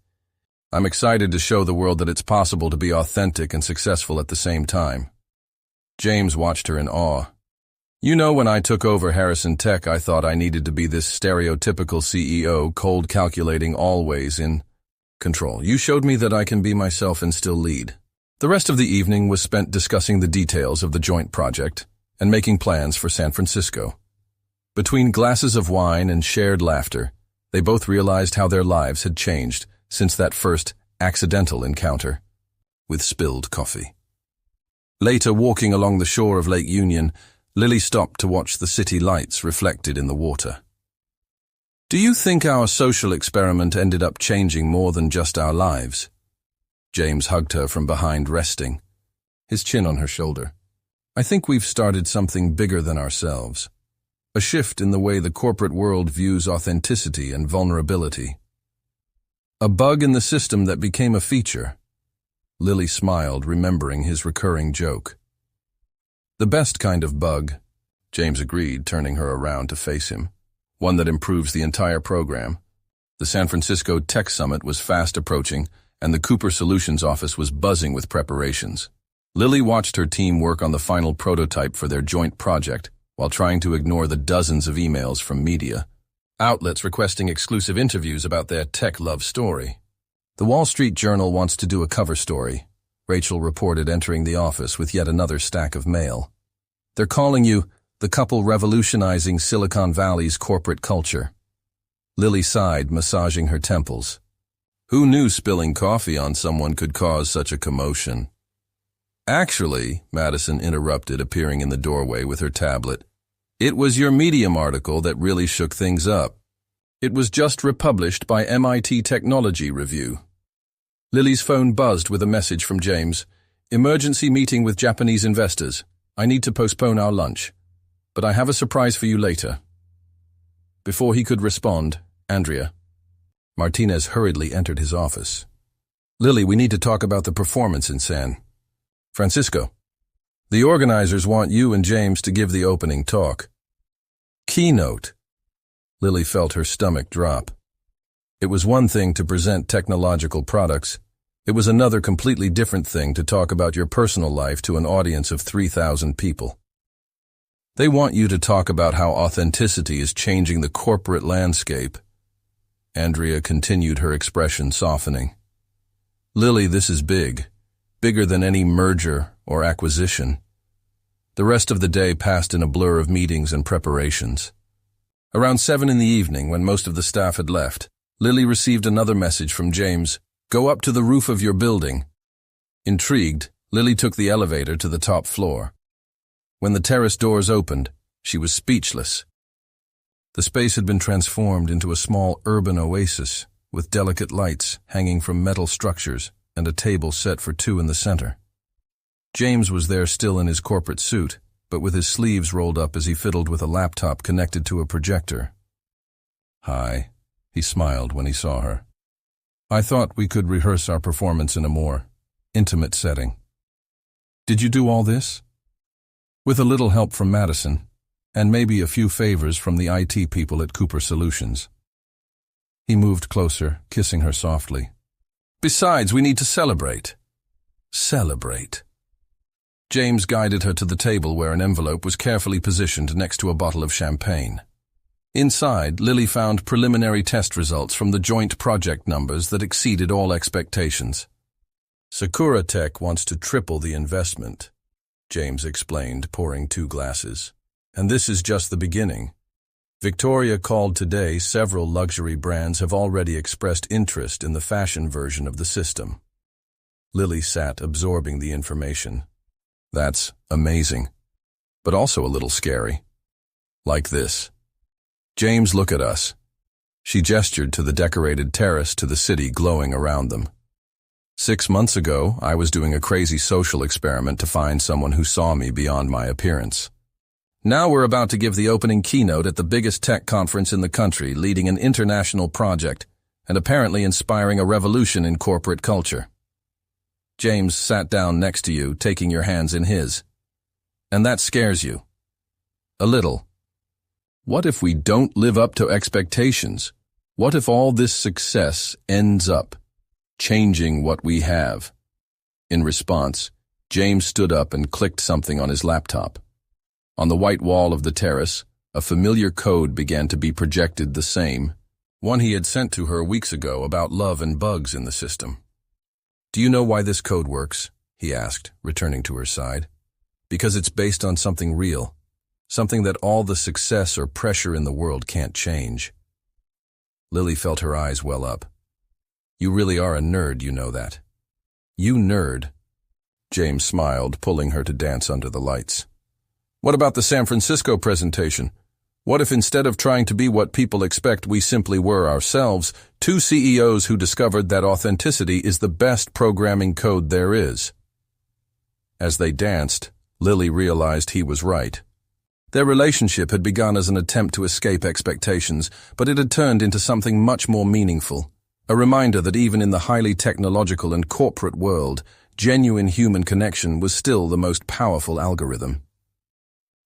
I'm excited to show the world that it's possible to be authentic and successful at the same time. James watched her in awe. You know, when I took over Harrison Tech, I thought I needed to be this stereotypical CEO, cold, calculating, always in control. You showed me that I can be myself and still lead. The rest of the evening was spent discussing the details of the joint project and making plans for San Francisco. Between glasses of wine and shared laughter, they both realized how their lives had changed since that first accidental encounter with spilled coffee. Later, walking along the shore of Lake Union, Lily stopped to watch the city lights reflected in the water. Do you think our social experiment ended up changing more than just our lives? James hugged her from behind, resting, his chin on her shoulder. I think we've started something bigger than ourselves. A shift in the way the corporate world views authenticity and vulnerability. A bug in the system that became a feature. Lily smiled, remembering his recurring joke. The best kind of bug, James agreed, turning her around to face him. One that improves the entire program. The San Francisco Tech Summit was fast approaching, and the Cooper Solutions office was buzzing with preparations. Lily watched her team work on the final prototype for their joint project, while trying to ignore the dozens of emails from media outlets requesting exclusive interviews about their tech love story. The Wall Street Journal wants to do a cover story, Rachel reported, entering the office with yet another stack of mail. They're calling you the couple revolutionizing Silicon Valley's corporate culture. Lily sighed, massaging her temples. Who knew spilling coffee on someone could cause such a commotion? Actually, Madison interrupted, appearing in the doorway with her tablet, it was your Medium article that really shook things up. It was just republished by MIT Technology Review. Lily's phone buzzed with a message from James. Emergency meeting with Japanese investors. I need to postpone our lunch. But I have a surprise for you later. Before he could respond, Andrea. Martinez hurriedly entered his office. Lily, we need to talk about the performance in San Francisco. The organizers want you and James to give the opening talk. Keynote. Lily felt her stomach drop. It was one thing to present technological products. It was another completely different thing to talk about your personal life to an audience of 3,000 people. They want you to talk about how authenticity is changing the corporate landscape. Andrea continued, her expression softening. Lily, this is big. Bigger than any merger or acquisition. The rest of the day passed in a blur of meetings and preparations. Around 7 in the evening, when most of the staff had left, Lily received another message from James. Go up to the roof of your building. Intrigued, Lily took the elevator to the top floor. When the terrace doors opened, she was speechless. The space had been transformed into a small urban oasis, with delicate lights hanging from metal structures and a table set for 2 in the center. James was there, still in his corporate suit, but with his sleeves rolled up as he fiddled with a laptop connected to a projector. Hi, he smiled when he saw her. I thought we could rehearse our performance in a more intimate setting. Did you do all this? With a little help from Madison, and maybe a few favors from the IT people at Cooper Solutions. He moved closer, kissing her softly. Besides, we need to celebrate. Celebrate. James guided her to the table where an envelope was carefully positioned next to a bottle of champagne. Inside, Lily found preliminary test results from the joint project numbers that exceeded all expectations. Sakura Tech wants to triple the investment, James explained, pouring 2 glasses. And this is just the beginning. Victoria called today. Several luxury brands have already expressed interest in the fashion version of the system. Lily sat, absorbing the information. That's amazing, but also a little scary. Like this. James, look at us. She gestured to the decorated terrace, to the city glowing around them. 6 months ago, I was doing a crazy social experiment to find someone who saw me beyond my appearance. Now we're about to give the opening keynote at the biggest tech conference in the country, leading an international project, and apparently inspiring a revolution in corporate culture. James sat down next to you, taking your hands in his. And that scares you. A little. What if we don't live up to expectations? What if all this success ends up changing what we have? In response, James stood up and clicked something on his laptop. On the white wall of the terrace, a familiar code began to be projected, the same one he had sent to her weeks ago about love and bugs in the system. Do you know why this code works? He asked, returning to her side. Because it's based on something real, something that all the success or pressure in the world can't change. Lily felt her eyes well up. You really are a nerd, you know that. You nerd. James smiled, pulling her to dance under the lights. What about the San Francisco presentation? What if instead of trying to be what people expect, we simply were ourselves, 2 CEOs who discovered that authenticity is the best programming code there is? As they danced, Lily realized he was right. Their relationship had begun as an attempt to escape expectations, but it had turned into something much more meaningful. A reminder that even in the highly technological and corporate world, genuine human connection was still the most powerful algorithm.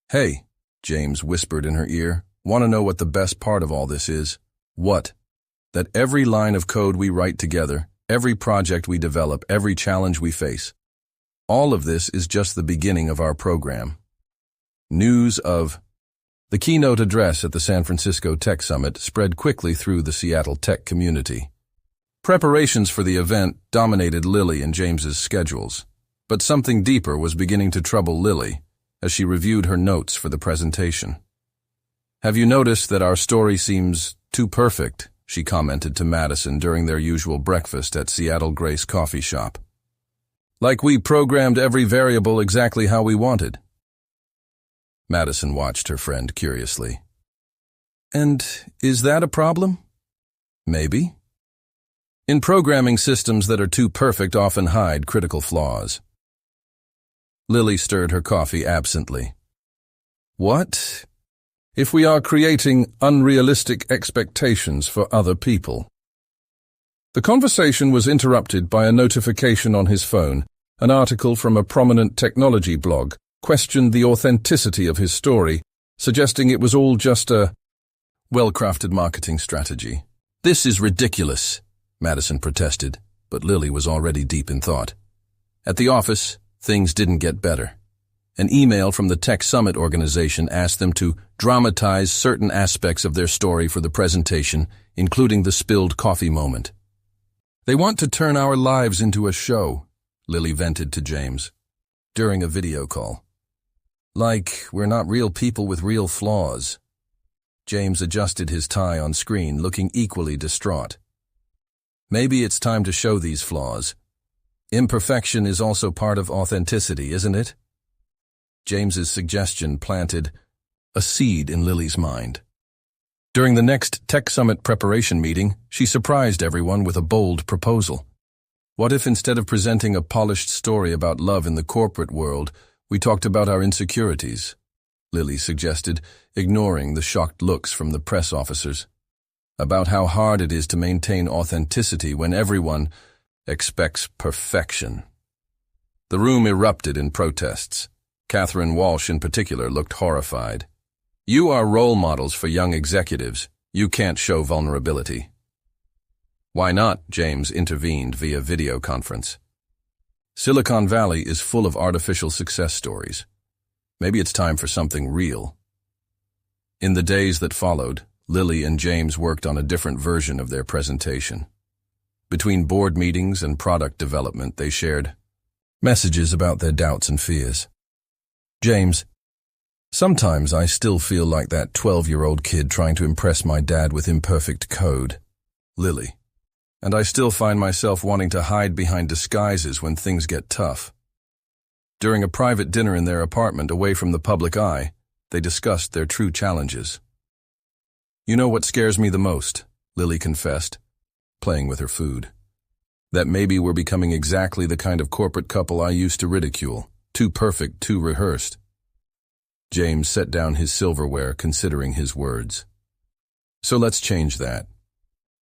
Hey, James whispered in her ear, want to know what the best part of all this is? What? That every line of code we write together, every project we develop, every challenge we face, all of this is just the beginning of our program. News of the keynote address at the San Francisco Tech Summit spread quickly through the Seattle tech community. Preparations for the event dominated Lily and James's schedules, but something deeper was beginning to trouble Lily as she reviewed her notes for the presentation. "Have you noticed that our story seems too perfect?" she commented to Madison during their usual breakfast at Seattle Grace Coffee Shop. "Like we programmed every variable exactly how we wanted." Madison watched her friend curiously. "And is that a problem?" "Maybe. In programming, systems that are too perfect often hide critical flaws." Lily stirred her coffee absently. "What if we are creating unrealistic expectations for other people?" The conversation was interrupted by a notification on his phone. An article from a prominent technology blog questioned the authenticity of his story, suggesting it was all just a well-crafted marketing strategy. "This is ridiculous," Madison protested, but Lily was already deep in thought. At the office, things didn't get better. An email from the Tech Summit organization asked them to dramatize certain aspects of their story for the presentation, including the spilled coffee moment. "They want to turn our lives into a show," Lily vented to James during a video call. "Like we're not real people with real flaws." James adjusted his tie on screen, looking equally distraught. "Maybe it's time to show these flaws. Imperfection is also part of authenticity, isn't it?" James's suggestion planted a seed in Lily's mind. During the next Tech Summit preparation meeting, she surprised everyone with a bold proposal. "What if instead of presenting a polished story about love in the corporate world, we talked about our insecurities?" Lily suggested, ignoring the shocked looks from the press officers. "About how hard it is to maintain authenticity when everyone expects perfection." The room erupted in protests. Catherine Walsh in particular looked horrified. "You are role models for young executives. You can't show vulnerability." "Why not?" James intervened via video conference. "Silicon Valley is full of artificial success stories. Maybe it's time for something real." In the days that followed, Lily and James worked on a different version of their presentation. Between board meetings and product development, they shared messages about their doubts and fears. "James, sometimes I still feel like that 12-year-old kid trying to impress my dad with imperfect code." Lily, "And I still find myself wanting to hide behind disguises when things get tough." During a private dinner in their apartment away from the public eye, they discussed their true challenges. "You know what scares me the most," Lily confessed, playing with her food. "That maybe we're becoming exactly the kind of corporate couple I used to ridicule. Too perfect, too rehearsed." James set down his silverware, considering his words. "So let's change that.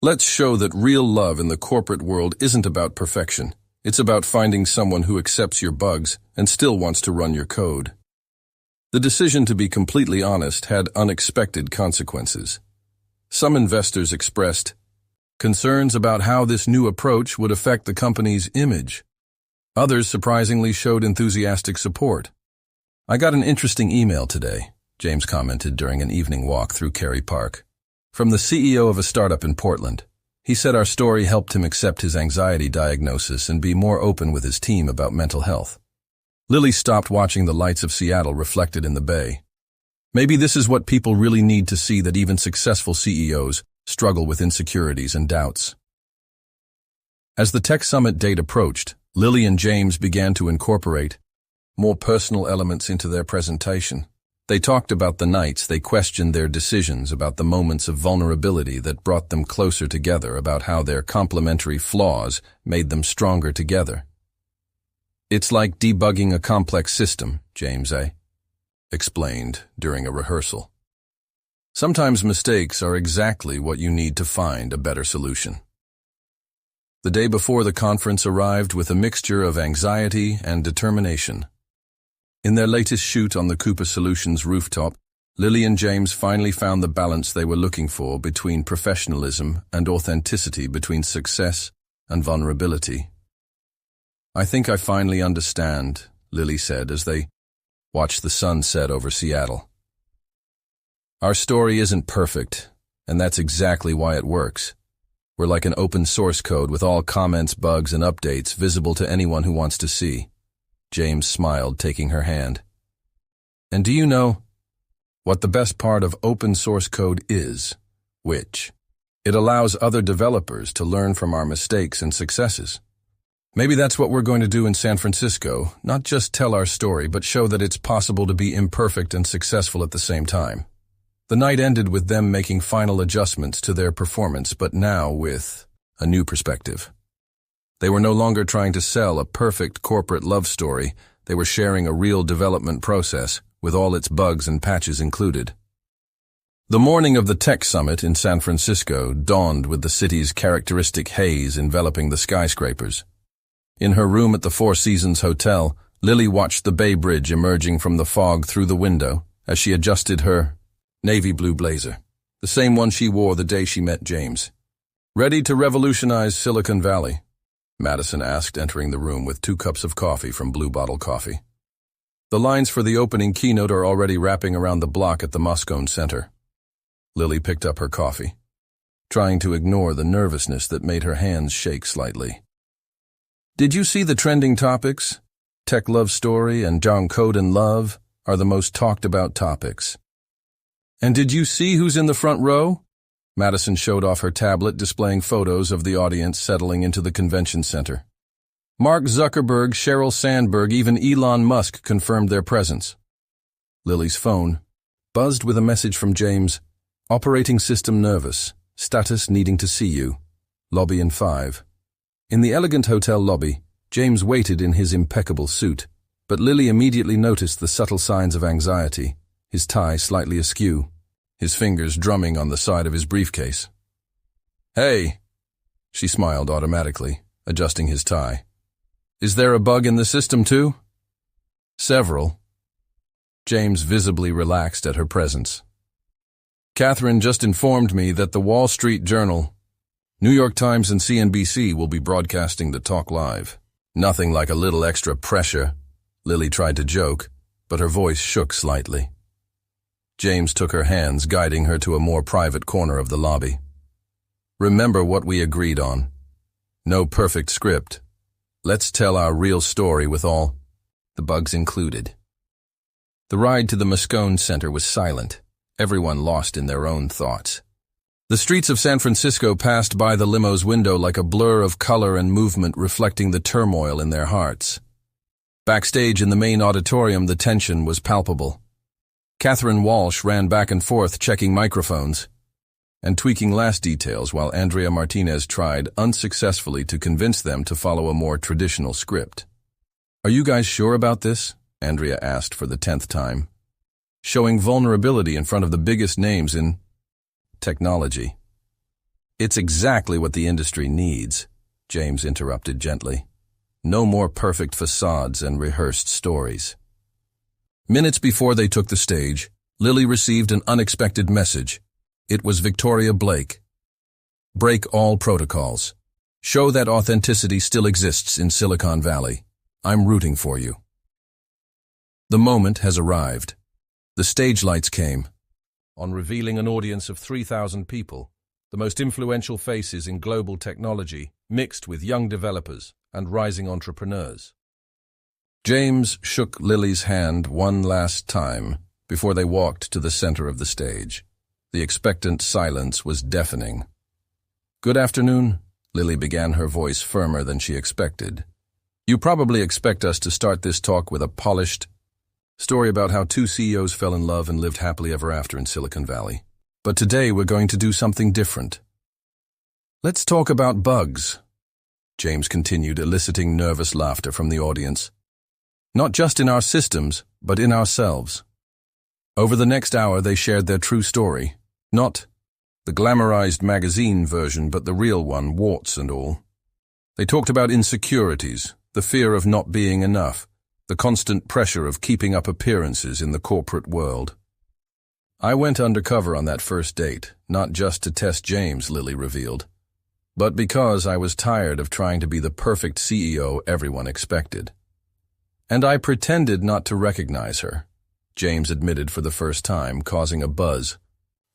Let's show that real love in the corporate world isn't about perfection. It's about finding someone who accepts your bugs and still wants to run your code." The decision to be completely honest had unexpected consequences. Some investors expressed concerns about how this new approach would affect the company's image. Others surprisingly showed enthusiastic support. "I got an interesting email today," James commented during an evening walk through Cary Park, "from the CEO of a startup in Portland. He said our story helped him accept his anxiety diagnosis and be more open with his team about mental health." Lily stopped watching the lights of Seattle reflected in the bay. Maybe this is what people really need to see, that even successful CEOs struggle with insecurities and doubts. As the Tech Summit date approached, Lily and James began to incorporate more personal elements into their presentation. They talked about the nights they questioned their decisions, about the moments of vulnerability that brought them closer together, about how their complementary flaws made them stronger together. "It's like debugging a complex system," James explained during a rehearsal. "Sometimes mistakes are exactly what you need to find a better solution." The day before, the conference arrived with a mixture of anxiety and determination. In their latest shoot on the Cooper Solutions rooftop, Lily and James finally found the balance they were looking for between professionalism and authenticity, between success and vulnerability. "I think I finally understand," Lily said as they watched the sun set over Seattle. "Our story isn't perfect, and that's exactly why it works. We're like an open source code with all comments, bugs, and updates visible to anyone who wants to see. James smiled, taking her hand. And do you know what the best part of open source code is? Which? It allows other developers to learn from our mistakes and successes. Maybe that's what we're going to do in San Francisco, not just tell our story, but show that it's possible to be imperfect and successful at the same time. The night ended with them making final adjustments to their performance, but now with a new perspective. They were no longer trying to sell a perfect corporate love story. They were sharing a real development process, with all its bugs and patches included. The morning of the tech summit in San Francisco dawned with the city's characteristic haze enveloping the skyscrapers. In her room at the Four Seasons Hotel, Lily watched the Bay Bridge emerging from the fog through the window as she adjusted her navy blue blazer, the same one she wore the day she met James. "Ready to revolutionize Silicon Valley?" Madison asked, entering the room with 2 cups of coffee from Blue Bottle Coffee. "The lines for the opening keynote are already wrapping around the block at the Moscone Center." Lily picked up her coffee, trying to ignore the nervousness that made her hands shake slightly. "Did you see the trending topics? Tech love story and John Code and love are the most talked about topics. And did you see who's in the front row?" Madison showed off her tablet, displaying photos of the audience settling into the convention center. Mark Zuckerberg, Sheryl Sandberg, even Elon Musk confirmed their presence. Lily's phone buzzed with a message from James. "Operating system nervous. Status needing to see you. Lobby in 5. In the elegant hotel lobby, James waited in his impeccable suit, but Lily immediately noticed the subtle signs of anxiety, his tie slightly askew, his fingers drumming on the side of his briefcase. "Hey," she smiled automatically, adjusting his tie. "Is there a bug in the system too?" "Several." James visibly relaxed at her presence. "Catherine just informed me that the Wall Street Journal, New York Times, and CNBC will be broadcasting the talk live." "Nothing like a little extra pressure," Lily tried to joke, but her voice shook slightly. James took her hands, guiding her to a more private corner of the lobby. "Remember what we agreed on. No perfect script. Let's tell our real story with all the bugs included." The ride to the Moscone Center was silent, everyone lost in their own thoughts. The streets of San Francisco passed by the limo's window like a blur of color and movement reflecting the turmoil in their hearts. Backstage in the main auditorium, the tension was palpable. Catherine Walsh ran back and forth checking microphones and tweaking last details while Andrea Martinez tried unsuccessfully to convince them to follow a more traditional script. "Are you guys sure about this?" Andrea asked for the 10th time. "Showing vulnerability in front of the biggest names in technology." "It's exactly what the industry needs," James interrupted gently. "No more perfect facades and rehearsed stories." Minutes before they took the stage, Lily received an unexpected message. It was Victoria Blake. "Break all protocols. Show that authenticity still exists in Silicon Valley. I'm rooting for you." The moment has arrived. The stage lights came on, revealing an audience of 3,000 people, the most influential faces in global technology, mixed with young developers and rising entrepreneurs. James shook Lily's hand one last time before they walked to the center of the stage. The expectant silence was deafening. "Good afternoon," Lily began, her voice firmer than she expected. "You probably expect us to start this talk with a polished story about how 2 CEOs fell in love and lived happily ever after in Silicon Valley. But today we're going to do something different. Let's talk about bugs," James continued, eliciting nervous laughter from the audience. "Not just in our systems, but in ourselves." Over the next hour they shared their true story, not the glamorized magazine version, but the real one, warts and all. They talked about insecurities, the fear of not being enough, the constant pressure of keeping up appearances in the corporate world. "I went undercover on that first date, not just to test James," Lily revealed, "but because I was tired of trying to be the perfect CEO everyone expected. And I pretended not to recognize her," James admitted for the first time, causing a buzz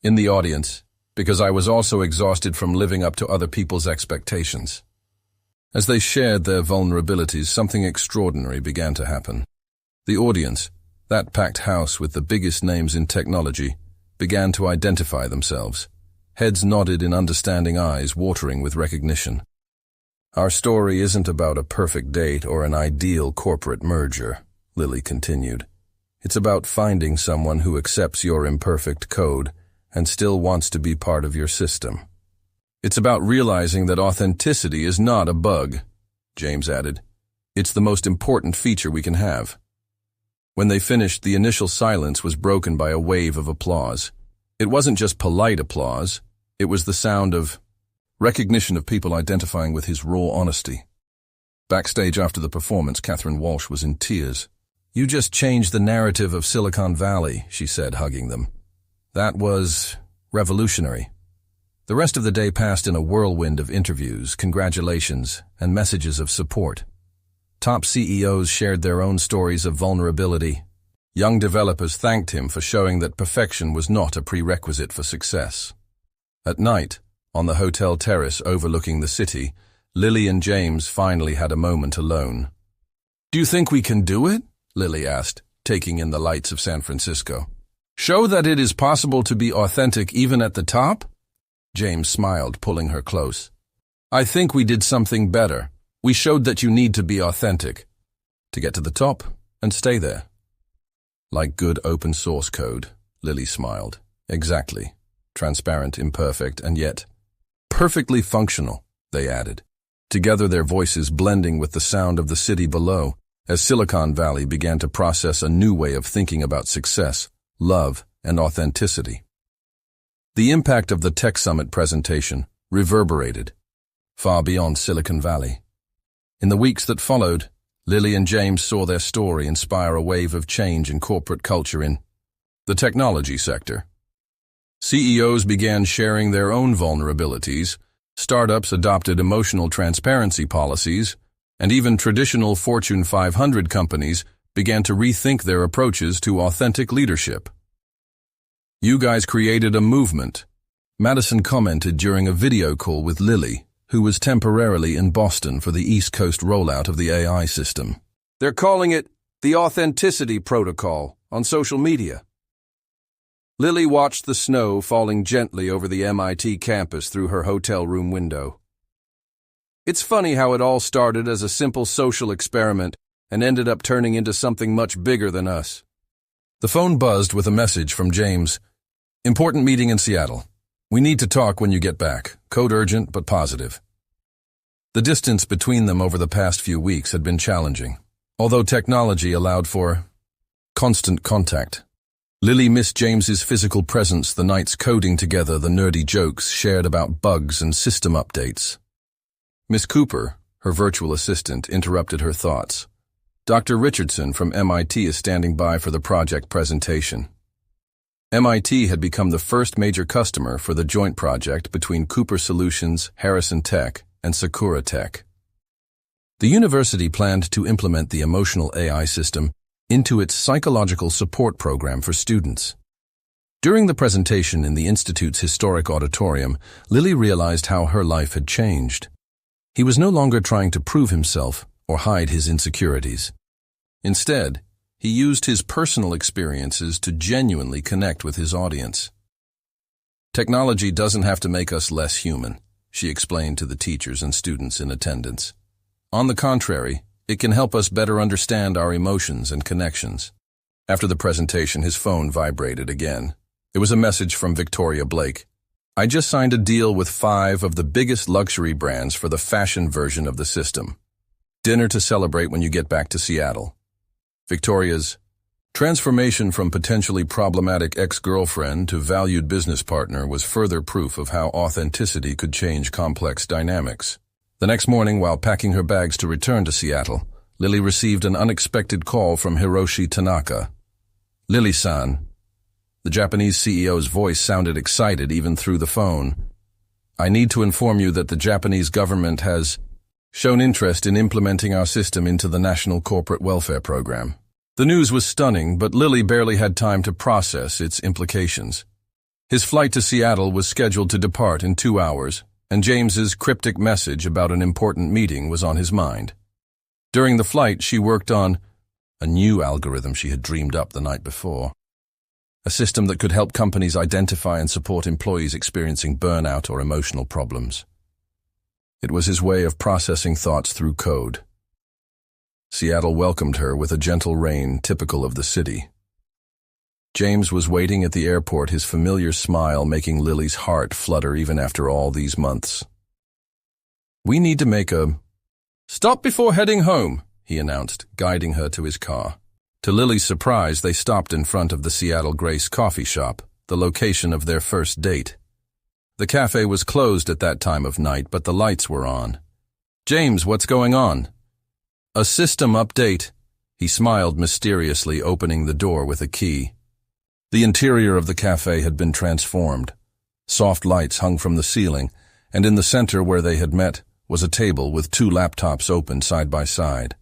in the audience because I was also exhausted from living up to other people's expectations. As they shared their vulnerabilities, something extraordinary began to happen. The audience, that packed house with the biggest names in technology, began to identify themselves. Heads nodded in understanding, eyes watering with recognition. Our story isn't about a perfect date or an ideal corporate merger, Lily continued. It's about finding someone who accepts your imperfect code and still wants to be part of your system. It's about realizing that authenticity is not a bug, James added. It's the most important feature we can have. When they finished, the initial silence was broken by a wave of applause. It wasn't just polite applause, it was the sound of recognition of people identifying with his raw honesty. Backstage after the performance, Catherine Walsh was in tears. "You just changed the narrative of Silicon Valley," she said, hugging them. "That was revolutionary." The rest of the day passed in a whirlwind of interviews, congratulations, and messages of support. Top CEOs shared their own stories of vulnerability. Young developers thanked him for showing that perfection was not a prerequisite for success. At night, on the hotel terrace overlooking the city, Lily and James finally had a moment alone. "Do you think we can do it?" Lily asked, taking in the lights of San Francisco. "Show that it is possible to be authentic even at the top?" James smiled, pulling her close. "I think we did something better. We showed that you need to be authentic to get to the top and stay there." "Like good open source code," Lily smiled. "Exactly. Transparent, imperfect, and yet perfectly functional," they added. Together, their voices blending with the sound of the city below, as Silicon Valley began to process a new way of thinking about success, love, and authenticity. The impact of the Tech Summit presentation reverberated far beyond Silicon Valley. In the weeks that followed, Lily and James saw their story inspire a wave of change in corporate culture in the technology sector. CEOs began sharing their own vulnerabilities, startups adopted emotional transparency policies, and even traditional Fortune 500 companies began to rethink their approaches to authentic leadership. "You guys created a movement," Madison commented during a video call with Lily, who was temporarily in Boston for the East Coast rollout of the AI system. "They're calling it the Authenticity Protocol on social media." Lily watched the snow falling gently over the MIT campus through her hotel room window. "It's funny how it all started as a simple social experiment and ended up turning into something much bigger than us." The phone buzzed with a message from James. "Important meeting in Seattle. We need to talk when you get back. Code urgent but positive." The distance between them over the past few weeks had been challenging, although technology allowed for constant contact. Lily missed James's physical presence, the nights coding together, the nerdy jokes shared about bugs and system updates. Miss Cooper, her virtual assistant, interrupted her thoughts. "Dr. Richardson from MIT is standing by for the project presentation." MIT had become the first major customer for the joint project between Cooper Solutions, Harrison Tech, and Sakura Tech. The university planned to implement the emotional AI system into its psychological support program for students. During the presentation in the Institute's historic auditorium, Lily realized how her life had changed. He was no longer trying to prove himself or hide his insecurities. Instead, he used his personal experiences to genuinely connect with his audience. "Technology doesn't have to make us less human," she explained to the teachers and students in attendance. "On the contrary, it can help us better understand our emotions and connections." After the presentation, his phone vibrated again. It was a message from Victoria Blake. "I just signed a deal with 5 of the biggest luxury brands for the fashion version of the system. Dinner to celebrate when you get back to Seattle." Victoria's transformation from potentially problematic ex-girlfriend to valued business partner was further proof of how authenticity could change complex dynamics. The next morning, while packing her bags to return to Seattle, Lily received an unexpected call from Hiroshi Tanaka. "Lily-san." The Japanese CEO's voice sounded excited even through the phone. "I need to inform you that the Japanese government has shown interest in implementing our system into the National Corporate Welfare Program." The news was stunning, but Lily barely had time to process its implications. His flight to Seattle was scheduled to depart in 2 hours, and James's cryptic message about an important meeting was on his mind. During the flight, she worked on a new algorithm she had dreamed up the night before. A system that could help companies identify and support employees experiencing burnout or emotional problems. It was his way of processing thoughts through code. Seattle welcomed her with a gentle rain typical of the city. James was waiting at the airport, his familiar smile making Lily's heart flutter even after all these months. "We need to make a stop before heading home," he announced, guiding her to his car. To Lily's surprise, they stopped in front of the Seattle Grace coffee shop, the location of their first date. The cafe was closed at that time of night, but the lights were on. "James, what's going on?" "A system update." He smiled mysteriously, opening the door with a key. The interior of the cafe had been transformed. Soft lights hung from the ceiling, and in the center where they had met was a table with 2 laptops open side by side.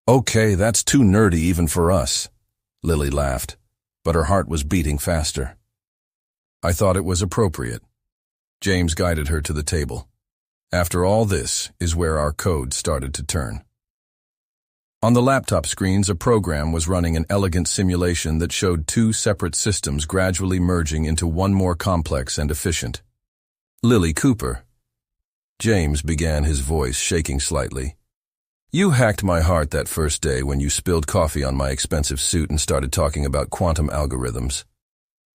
"Okay, that's too nerdy even for us," Lily laughed, but her heart was beating faster. "I thought it was appropriate." James guided her to the table. "After all, this is where our code started to turn." On the laptop screens, a program was running an elegant simulation that showed 2 separate systems gradually merging into one more complex and efficient. "Lily Cooper." James began, his voice shaking slightly. "You hacked my heart that first day when you spilled coffee on my expensive suit and started talking about quantum algorithms.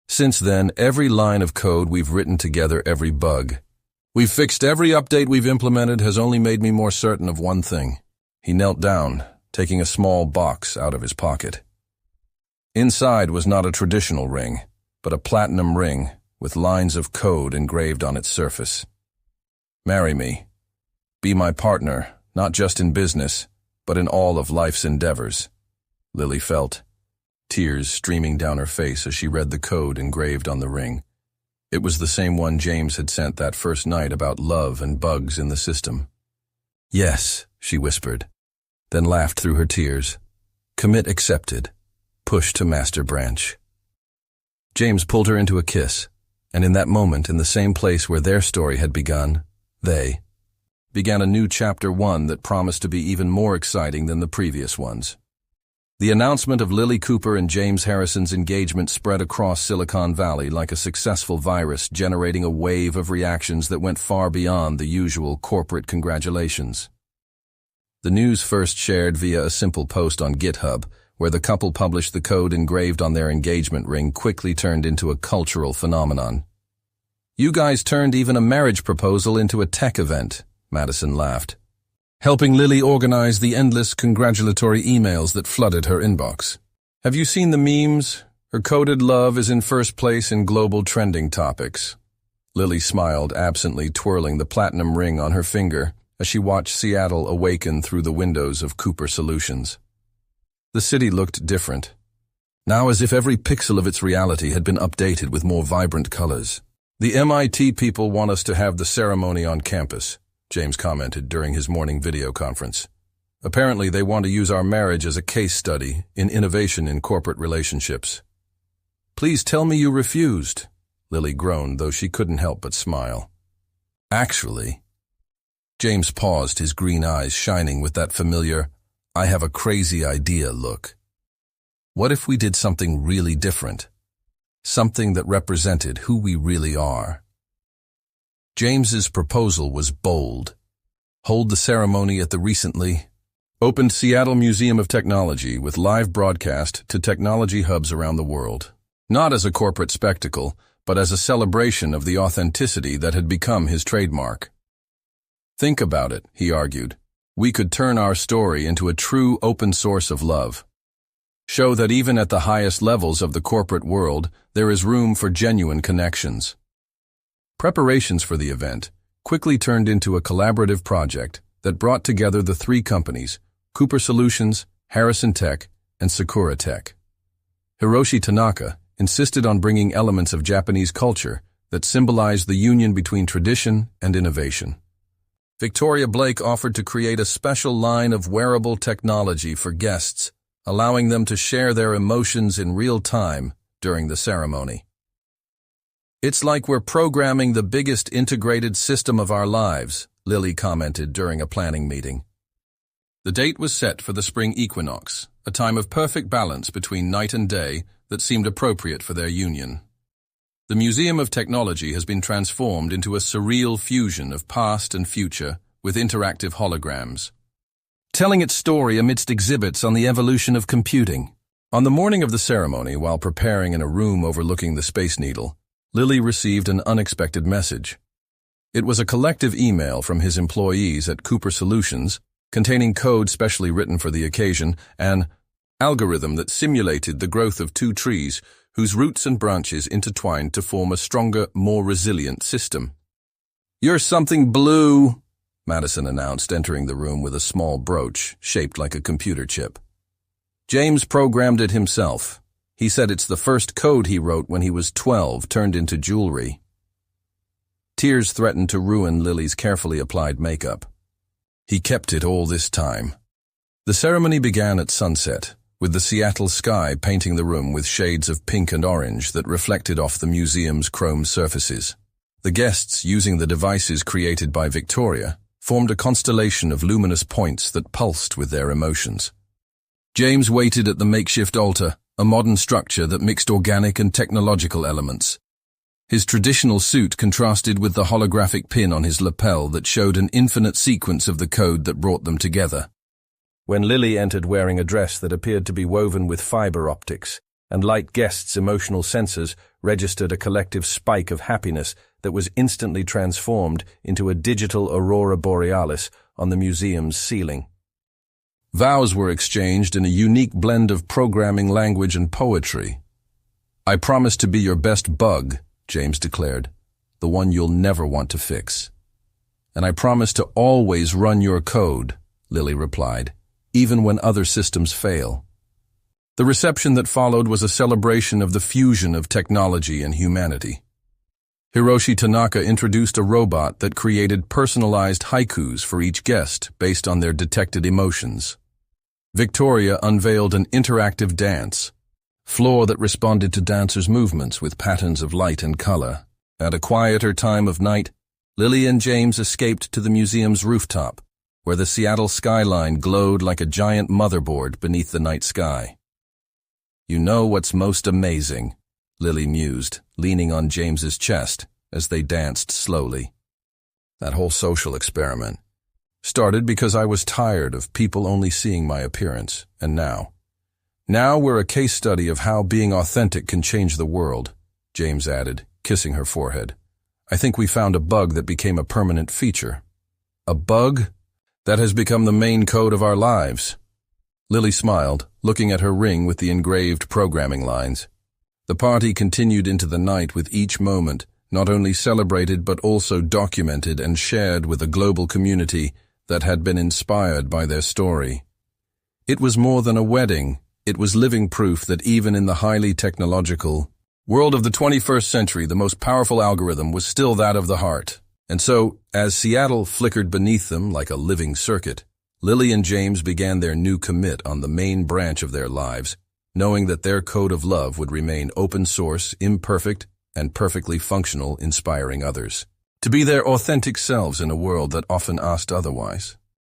Since then, every line of code we've written together, every bug we've fixed, every update we've implemented has only made me more certain of one thing." He knelt down, taking a small box out of his pocket. Inside was not a traditional ring, but a platinum ring with lines of code engraved on its surface. "Marry me. Be my partner, not just in business, but in all of life's endeavors," Lily felt, tears streaming down her face as she read the code engraved on the ring. It was the same one James had sent that first night about love and bugs in the system. "Yes," she whispered, then laughed through her tears. "Commit accepted. Push to master branch." James pulled her into a kiss, and in that moment, in the same place where their story had begun, they began a new chapter 1 that promised to be even more exciting than the previous ones. The announcement of Lily Cooper and James Harrison's engagement spread across Silicon Valley like a successful virus, generating a wave of reactions that went far beyond the usual corporate congratulations. The news, first shared via a simple post on GitHub, where the couple published the code engraved on their engagement ring, quickly turned into a cultural phenomenon. "You guys turned even a marriage proposal into a tech event," Madison laughed, helping Lily organize the endless congratulatory emails that flooded her inbox. "Have you seen the memes? Her coded love is in first place in global trending topics." Lily smiled, absently twirling the platinum ring on her finger as she watched Seattle awaken through the windows of Cooper Solutions. The city looked different, now as if every pixel of its reality had been updated with more vibrant colors. "The MIT people want us to have the ceremony on campus," James commented during his morning video conference. "Apparently they want to use our marriage as a case study in innovation in corporate relationships." "Please tell me you refused," Lily groaned, though she couldn't help but smile. "Actually," James paused, his green eyes shining with that familiar, "I have a crazy idea" look. "What if we did something really different? Something that represented who we really are?" James's proposal was bold. Hold the ceremony at the recently opened Seattle Museum of Technology with live broadcast to technology hubs around the world. Not as a corporate spectacle, but as a celebration of the authenticity that had become his trademark. "Think about it," he argued. "We could turn our story into a true open source of love. Show that even at the highest levels of the corporate world, there is room for genuine connections." Preparations for the event quickly turned into a collaborative project that brought together the 3 companies, Cooper Solutions, Harrison Tech, and Sakura Tech. Hiroshi Tanaka insisted on bringing elements of Japanese culture that symbolized the union between tradition and innovation. Victoria Blake offered to create a special line of wearable technology for guests, allowing them to share their emotions in real time during the ceremony. It's like we're programming the biggest integrated system of our lives, Lily commented during a planning meeting. The date was set for the spring equinox, a time of perfect balance between night and day that seemed appropriate for their union. The Museum of Technology has been transformed into a surreal fusion of past and future with interactive holograms, telling its story amidst exhibits on the evolution of computing. On the morning of the ceremony, while preparing in a room overlooking the Space Needle, Lily received an unexpected message. It was a collective email from his employees at Cooper Solutions containing code specially written for the occasion, an algorithm that simulated the growth of two trees whose roots and branches intertwined to form a stronger, more resilient system. "You're something blue," Madison announced, entering the room with a small brooch shaped like a computer chip. James programmed it himself. He said it's the first code he wrote when he was 12 turned into jewelry. Tears threatened to ruin Lily's carefully applied makeup. He kept it all this time. The ceremony began at sunset, with the Seattle sky painting the room with shades of pink and orange that reflected off the museum's chrome surfaces. The guests, using the devices created by Victoria, formed a constellation of luminous points that pulsed with their emotions. James waited at the makeshift altar, a modern structure that mixed organic and technological elements. His traditional suit contrasted with the holographic pin on his lapel that showed an infinite sequence of the code that brought them together. When Lily entered wearing a dress that appeared to be woven with fiber optics, and like guests' emotional sensors registered a collective spike of happiness that was instantly transformed into a digital aurora borealis on the museum's ceiling. Vows were exchanged in a unique blend of programming language and poetry. "I promise to be your best bug," James declared, "the one you'll never want to fix." "And I promise to always run your code," Lily replied, "even when other systems fail." The reception that followed was a celebration of the fusion of technology and humanity. Hiroshi Tanaka introduced a robot that created personalized haikus for each guest based on their detected emotions. Victoria unveiled an interactive dance floor that responded to dancers' movements with patterns of light and color. At a quieter time of night, Lily and James escaped to the museum's rooftop, where the Seattle skyline glowed like a giant motherboard beneath the night sky. "You know what's most amazing?" Lily mused, leaning on James's chest as they danced slowly. "That whole social experiment started because I was tired of people only seeing my appearance, and now we're a case study of how being authentic can change the world," James added, kissing her forehead. "I think we found a bug that became a permanent feature. A bug that has become the main code of our lives." Lily smiled, looking at her ring with the engraved programming lines. The party continued into the night with each moment not only celebrated but also documented and shared with a global community that had been inspired by their story. It was more than a wedding. It was living proof that even in the highly technological world of the 21st century, the most powerful algorithm was still that of the heart. And so, as Seattle flickered beneath them like a living circuit, Lily and James began their new commit on the main branch of their lives, knowing that their code of love would remain open source, imperfect, and perfectly functional, inspiring others to be their authentic selves in a world that often asked otherwise.